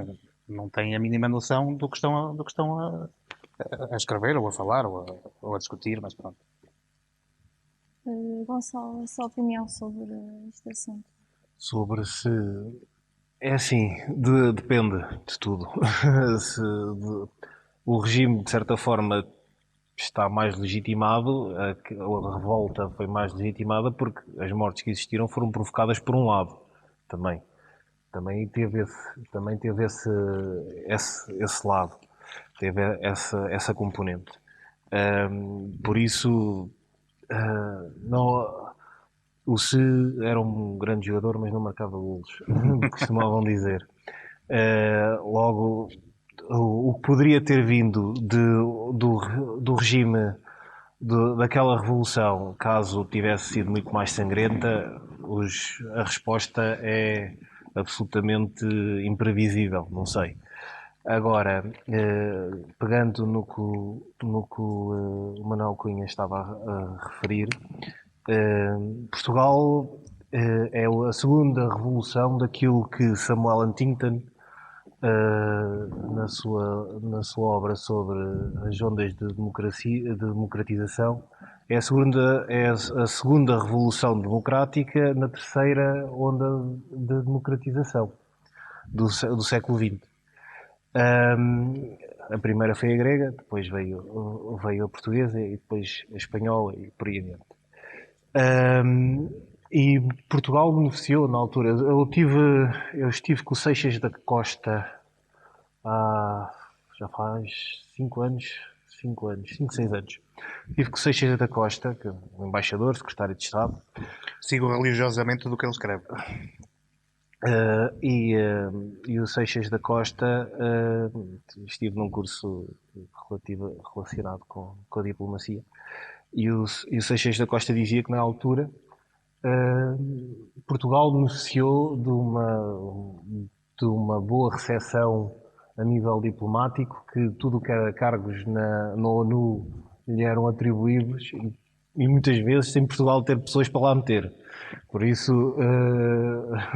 não têm a mínima noção do que estão a escrever ou a falar ou a discutir, mas pronto. Gonçalo, a sua opinião sobre este assunto? Sobre se. É assim, depende de tudo. O regime, de certa forma, está mais legitimado, a revolta foi mais legitimada porque as mortes que existiram foram provocadas por um lado também. Também teve esse lado, teve essa componente. Por isso, não, o Se era um grande jogador, mas não marcava golos, costumavam dizer. Logo, o que poderia ter vindo do regime daquela revolução, caso tivesse sido muito mais sangrenta, a resposta é absolutamente imprevisível, não sei. Agora, pegando no que o Manuel Cunha estava a referir, Portugal é a segunda revolução daquilo que Samuel Huntington, na sua obra sobre as ondas de democratização, é a segunda revolução democrática na terceira onda de democratização do século XX. A primeira foi a grega, depois veio a portuguesa e depois a espanhola e por aí adiante. E Portugal beneficiou na altura. Eu estive com o Seixas da Costa já faz 5 anos, 5, 6 anos. Estive com o Seixas da Costa, que é um embaixador, secretário de Estado. Sigo religiosamente tudo o que ele escreve. E o Seixas da Costa, estive num curso relacionado com a diplomacia. E o Seixas da Costa dizia que na altura Portugal beneficiou de uma boa recepção a nível diplomático, que tudo o que era cargos na ONU lhe eram atribuídos e muitas vezes sem Portugal ter pessoas para lá meter. Por isso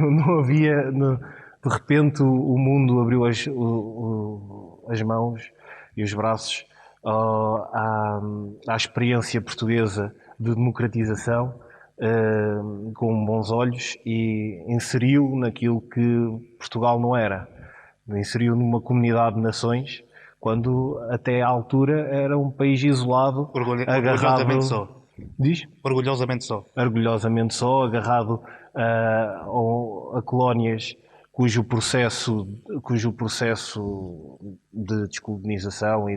não havia, de repente o mundo abriu as mãos e os braços à experiência portuguesa de democratização com bons olhos e inseriu naquilo que Portugal não era. Inseriu numa comunidade de nações, quando até à altura era um país isolado, agarrado... Orgulhosamente só. Diz? Orgulhosamente só. Orgulhosamente só, agarrado a colónias cujo processo de descolonização e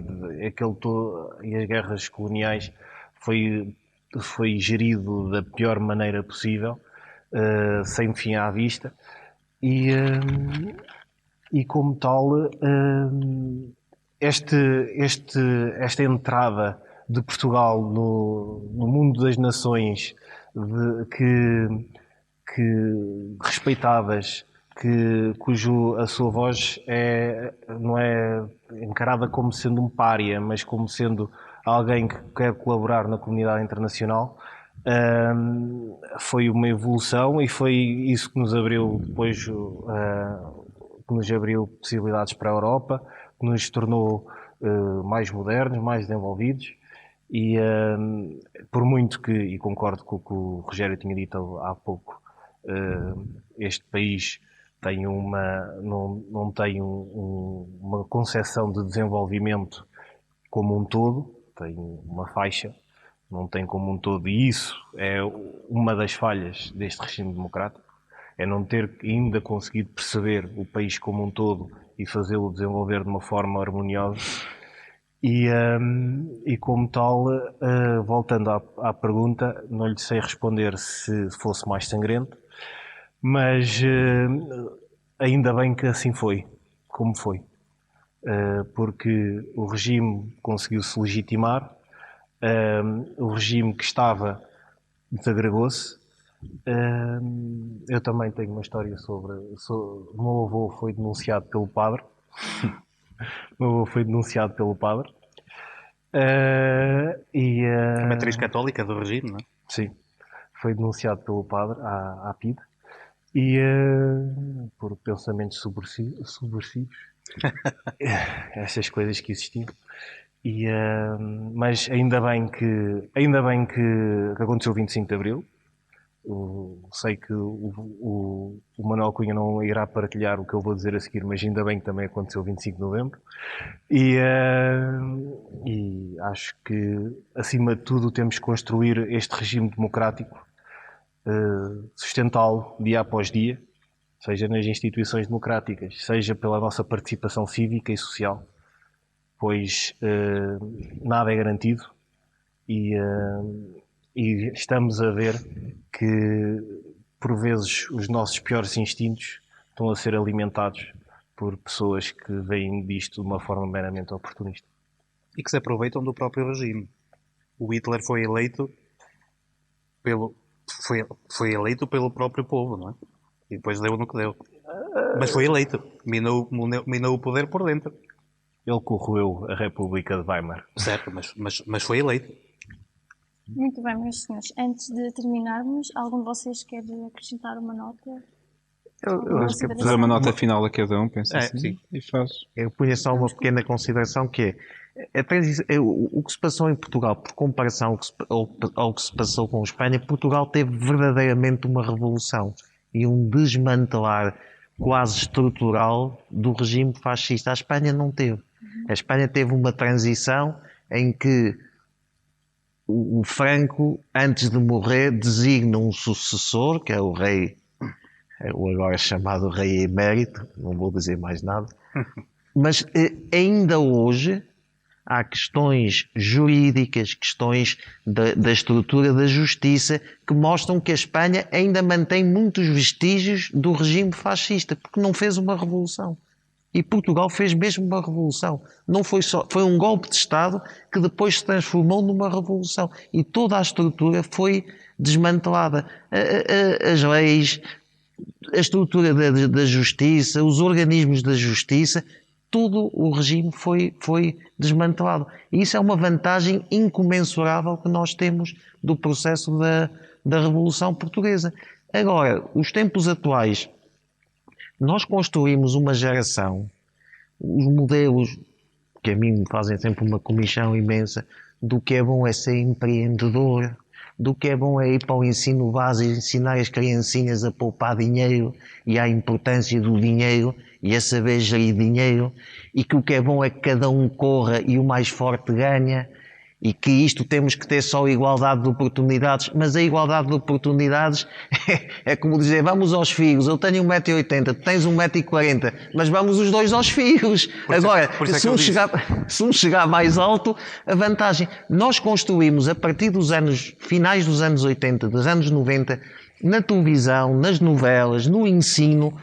as guerras coloniais foi gerido da pior maneira possível, sem fim à vista, e como tal, esta entrada de Portugal no mundo das nações respeitadas, a sua voz não é encarada como sendo um pária, mas como sendo alguém que quer colaborar na comunidade internacional, foi uma evolução e foi isso que nos abriu depois, que nos abriu possibilidades para a Europa, que nos tornou mais modernos, mais desenvolvidos. E por muito que, e concordo com o que o Rogério tinha dito há pouco, este país não tem uma concepção de desenvolvimento como um todo, tem uma faixa, não tem como um todo. E isso é uma das falhas deste regime democrático, é não ter ainda conseguido perceber o país como um todo e fazê-lo desenvolver de uma forma harmoniosa. E como tal, voltando à pergunta, não lhe sei responder se fosse mais sangrento, mas ainda bem que assim foi, como foi. Porque o regime conseguiu-se legitimar, o regime que estava desagregou-se. Eu também tenho uma história sobre... O meu avô foi denunciado pelo padre. O meu avô foi denunciado pelo padre. A matriz católica do regime, não é? Sim, foi denunciado pelo padre à PIDE e por pensamentos subversivos, essas coisas que existiam. Mas ainda bem que aconteceu o 25 de Abril. Sei que o Manuel Cunha não irá partilhar o que eu vou dizer a seguir, mas ainda bem que também aconteceu o 25 de Novembro. E acho que, acima de tudo, temos que construir este regime democrático, sustentá-lo dia após dia, seja nas instituições democráticas, seja pela nossa participação cívica e social, pois nada é garantido e estamos a ver que, por vezes, os nossos piores instintos estão a ser alimentados por pessoas que veem disto de uma forma meramente oportunista. E que se aproveitam do próprio regime. O Hitler foi eleito pelo próprio povo, não é? E depois deu no que deu. Mas foi eleito. Minou o poder por dentro. Ele corroeu a República de Weimar. Certo, mas foi eleito. Muito bem, meus senhores. Antes de terminarmos, algum de vocês quer acrescentar uma nota? Eu acho que Fazer uma nota final a cada um, penso assim. Sim. E faz. eu punha só uma pequena consideração que o que se passou em Portugal, por comparação ao que se passou com a Espanha, Portugal teve verdadeiramente uma revolução e um desmantelar quase estrutural do regime fascista. A Espanha não teve. A Espanha teve uma transição em que o Franco, antes de morrer, designa um sucessor, que é o rei, o agora chamado rei emérito, não vou dizer mais nada, mas ainda hoje há questões jurídicas, questões da estrutura da justiça, que mostram que a Espanha ainda mantém muitos vestígios do regime fascista, porque não fez uma revolução. E Portugal fez mesmo uma revolução. Não foi só, foi um golpe de Estado que depois se transformou numa revolução. E toda a estrutura foi desmantelada. As leis, a estrutura da justiça, os organismos da justiça, todo o regime foi desmantelado. E isso é uma vantagem incomensurável que nós temos do processo da Revolução Portuguesa. Agora, os tempos atuais, nós construímos uma geração, os modelos, que a mim me fazem sempre uma comichão imensa, do que é bom é ser empreendedor, do que é bom é ir para o ensino básico e ensinar as criancinhas a poupar dinheiro e à importância do dinheiro e a saber gerir dinheiro, e que o que é bom é que cada um corra e o mais forte ganha, e que isto temos que ter só igualdade de oportunidades, mas a igualdade de oportunidades é como dizer, vamos aos figos, eu tenho 1,80m, tu tens 1,40m, mas vamos os dois aos figos. Agora, se um chegar mais alto, a vantagem. Nós construímos, a partir dos finais dos anos 80, dos anos 90, na televisão, nas novelas, no ensino,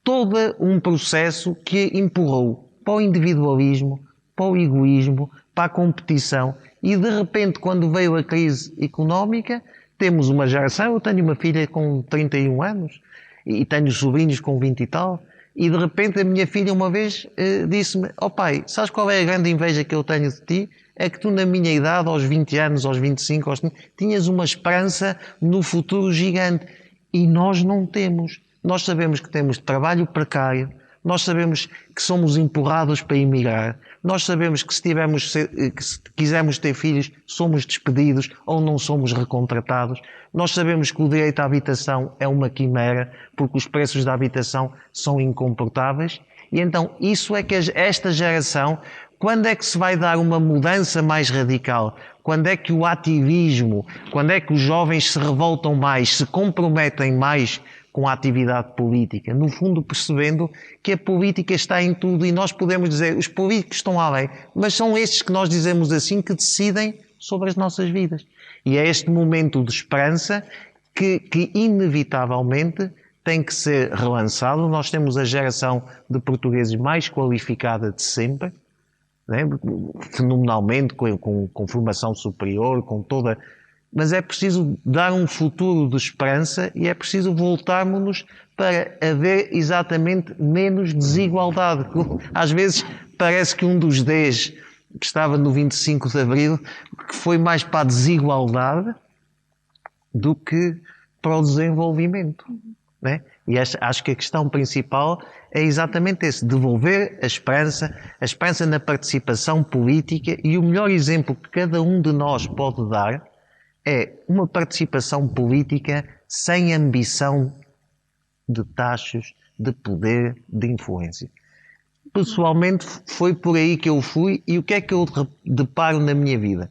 todo um processo que empurrou para o individualismo, para o egoísmo, para a competição. E de repente, quando veio a crise económica, temos uma geração, eu tenho uma filha com 31 anos e tenho sobrinhos com 20 e tal, e de repente a minha filha uma vez disse-me, ó pai, sabes qual é a grande inveja que eu tenho de ti? É que tu na minha idade, aos 20 anos, aos 25, tinhas uma esperança no futuro gigante. E nós não temos. Nós sabemos que temos trabalho precário, nós sabemos que somos empurrados para emigrar, nós sabemos que se quisermos ter filhos, somos despedidos ou não somos recontratados. Nós sabemos que o direito à habitação é uma quimera, porque os preços da habitação são incomportáveis. E então, isso é que esta geração, quando é que se vai dar uma mudança mais radical? Quando é que o ativismo, quando é que os jovens se revoltam mais, se comprometem mais com a atividade política? No fundo, percebendo que a política está em tudo e nós podemos dizer, os políticos estão além, mas são estes que nós dizemos assim que decidem sobre as nossas vidas. E é este momento de esperança que inevitavelmente tem que ser relançado. Nós temos a geração de portugueses mais qualificada de sempre, né? Fenomenalmente, com formação superior, com toda... Mas é preciso dar um futuro de esperança e é preciso voltarmos-nos para haver exatamente menos desigualdade. Às vezes parece que um dos Ds que estava no 25 de Abril que foi mais para a desigualdade do que para o desenvolvimento. Né? E acho que a questão principal é exatamente esse, devolver a esperança na participação política, e o melhor exemplo que cada um de nós pode dar é uma participação política sem ambição de taxas, de poder, de influência. Pessoalmente foi por aí que eu fui, e o que é que eu deparo na minha vida?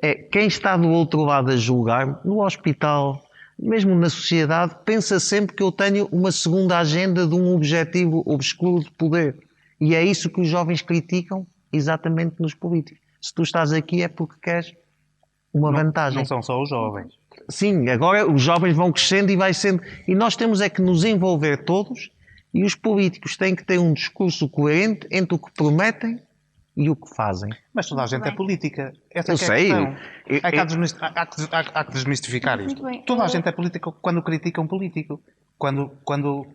É quem está do outro lado a julgar-me, no hospital, mesmo na sociedade, pensa sempre que eu tenho uma segunda agenda de um objetivo obscuro de poder. E é isso que os jovens criticam exatamente nos políticos. Se tu estás aqui é porque queres uma vantagem. Não são só os jovens. Sim, agora os jovens vão crescendo e vai sendo... E nós temos é que nos envolver todos, e os políticos têm que ter um discurso coerente entre o que prometem e o que fazem. Mas toda a gente é política. Essa Eu é que é sei. a questão. Há que desmistificar isto. Toda a gente é política quando critica um político. Quando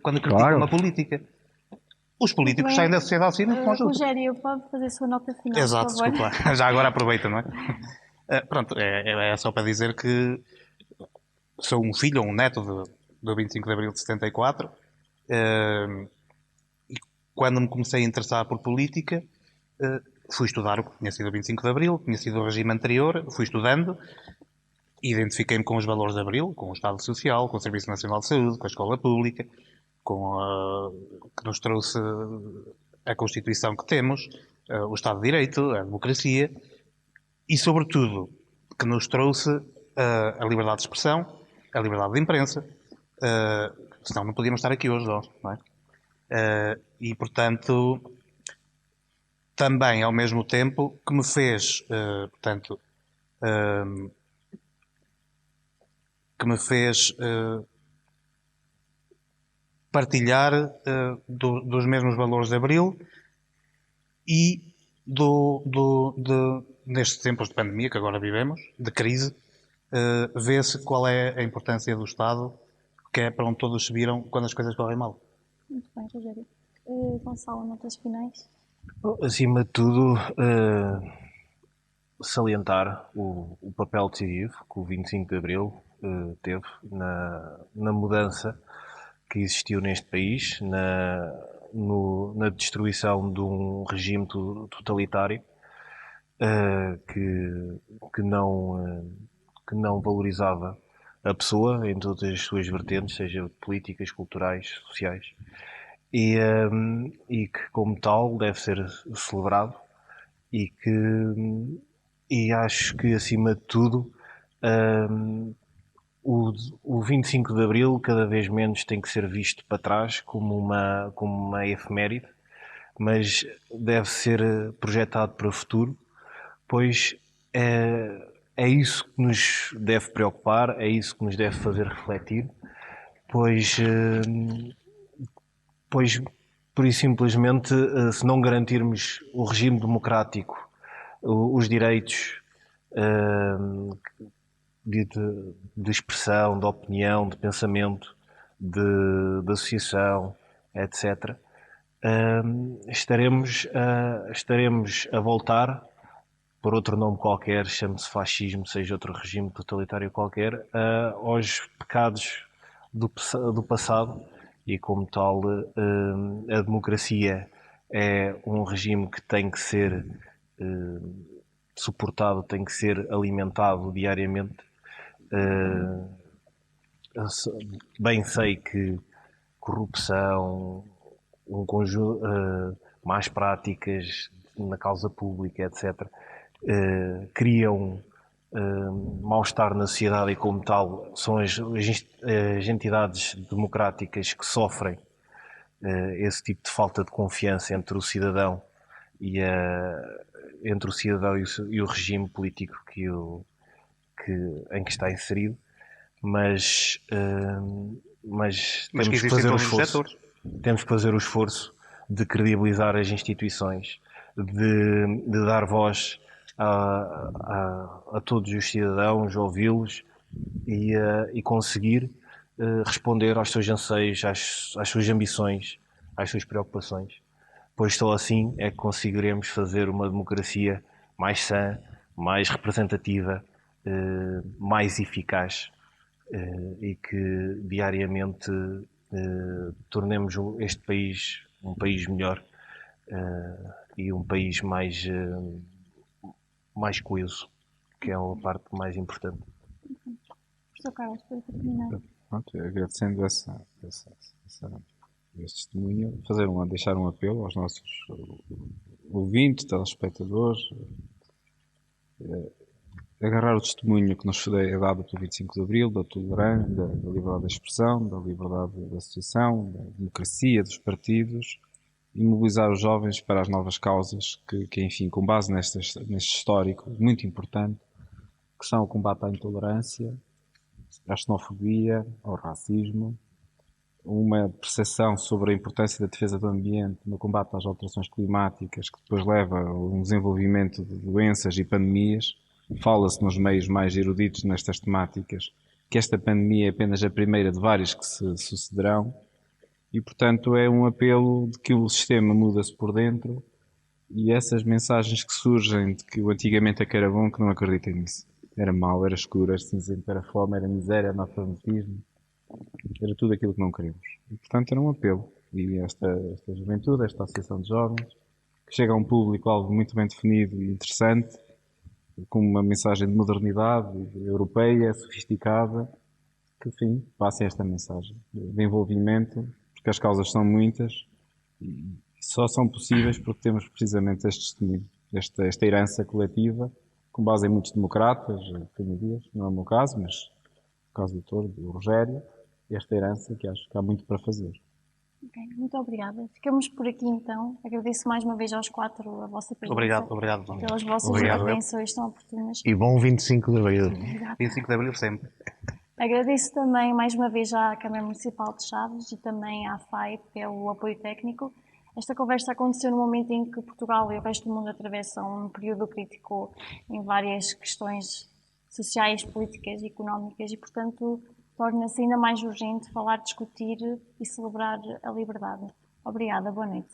critica Claro. uma política. Os políticos saem da sociedade civil em conjunto. Rogério, pode fazer a sua nota final, Exato, por favor? desculpa lá. Já agora aproveita, não é? Pronto, é só para dizer que sou um filho ou um neto do 25 de Abril de 74. E quando me comecei a interessar por política, fui estudar o que tinha sido o 25 de Abril, tinha sido o regime anterior, fui estudando, identifiquei-me com os valores de Abril, com o Estado Social, com o Serviço Nacional de Saúde, com a escola pública, que nos trouxe a Constituição que temos, o Estado de Direito, a democracia, e sobretudo que nos trouxe a liberdade de expressão, a liberdade de imprensa, senão não podíamos estar aqui hoje, não é? E portanto... também, ao mesmo tempo, que me fez, partilhar dos mesmos valores de Abril e nestes tempos de pandemia que agora vivemos, de crise, vê-se qual é a importância do Estado, que é para onde todos se viram quando as coisas correm mal. Muito bem, Rogério. Gonçalo, notas finais? Acima de tudo, salientar o papel decisivo que o 25 de Abril teve na mudança que existiu neste país, na destruição de um regime totalitário que não valorizava a pessoa em todas as suas vertentes, seja políticas, culturais, sociais. E que como tal deve ser celebrado e acho que acima de tudo o 25 de Abril cada vez menos tem que ser visto para trás como uma efeméride, mas deve ser projetado para o futuro, pois é isso que nos deve preocupar, é isso que nos deve fazer refletir, pois por isso simplesmente, se não garantirmos o regime democrático, os direitos de expressão, de opinião, de pensamento, de associação, etc., estaremos a voltar, por outro nome qualquer, chame-se fascismo, seja outro regime totalitário qualquer, aos pecados do passado. E como tal, a democracia é um regime que tem que ser suportado, tem que ser alimentado diariamente. Bem sei que corrupção, um conjunto, más práticas na causa pública, etc., criam mal-estar na sociedade e, como tal, são as entidades democráticas que sofrem esse tipo de falta de confiança entre o cidadão e, e o regime político em que está inserido, mas temos que fazer o esforço. Temos que fazer o esforço de credibilizar as instituições, de dar voz a todos os cidadãos, ouvi-los e conseguir responder aos seus anseios, às suas ambições, às suas preocupações. Pois só assim é que conseguiremos fazer uma democracia mais sã, mais representativa, mais eficaz e que diariamente tornemos este país um país melhor e um país mais coeso, que é a parte mais importante. Professor Carlos, para terminar. Pronto, agradecendo esse testemunho, deixar um apelo aos nossos ouvintes, telespectadores, agarrar o testemunho que nos foi dado pelo 25 de Abril, da tolerância, da liberdade de expressão, da liberdade de associação, da democracia dos partidos e mobilizar os jovens para as novas causas que enfim, com base neste histórico muito importante, que são o combate à intolerância, à xenofobia, ao racismo, uma percepção sobre a importância da defesa do ambiente no combate às alterações climáticas, que depois leva a um desenvolvimento de doenças e pandemias. Fala-se nos meios mais eruditos nestas temáticas que esta pandemia é apenas a primeira de várias que se sucederão e, portanto, é um apelo de que o sistema muda-se por dentro e essas mensagens que surgem de que o antigamente é que era bom, que não acreditem nisso. Era mau, era escuro, era cinzento, era fome, era miséria, era analfabetismo. Era tudo aquilo que não queremos. E, portanto, era um apelo. E esta juventude, esta associação de jovens, que chega a um público-alvo muito bem definido e interessante, com uma mensagem de modernidade, europeia, sofisticada, que, enfim, passe esta mensagem de envolvimento, porque as causas são muitas e só são possíveis porque temos precisamente este testemunho, esta herança coletiva, com base em muitos democratas, famílias, não é o meu caso, mas o caso do Rogério, esta herança que acho que há muito para fazer. Okay, muito obrigada. Ficamos por aqui então. Agradeço mais uma vez aos quatro a vossa presença. Obrigado. Pelas vossas intervenções tão oportunas. E bom 25 de Abril. 25 de Abril sempre. Agradeço também mais uma vez à Câmara Municipal de Chaves e também à FAI pelo apoio técnico. Esta conversa aconteceu no momento em que Portugal e o resto do mundo atravessam um período crítico em várias questões sociais, políticas e económicas e, portanto, torna-se ainda mais urgente falar, discutir e celebrar a liberdade. Obrigada, boa noite.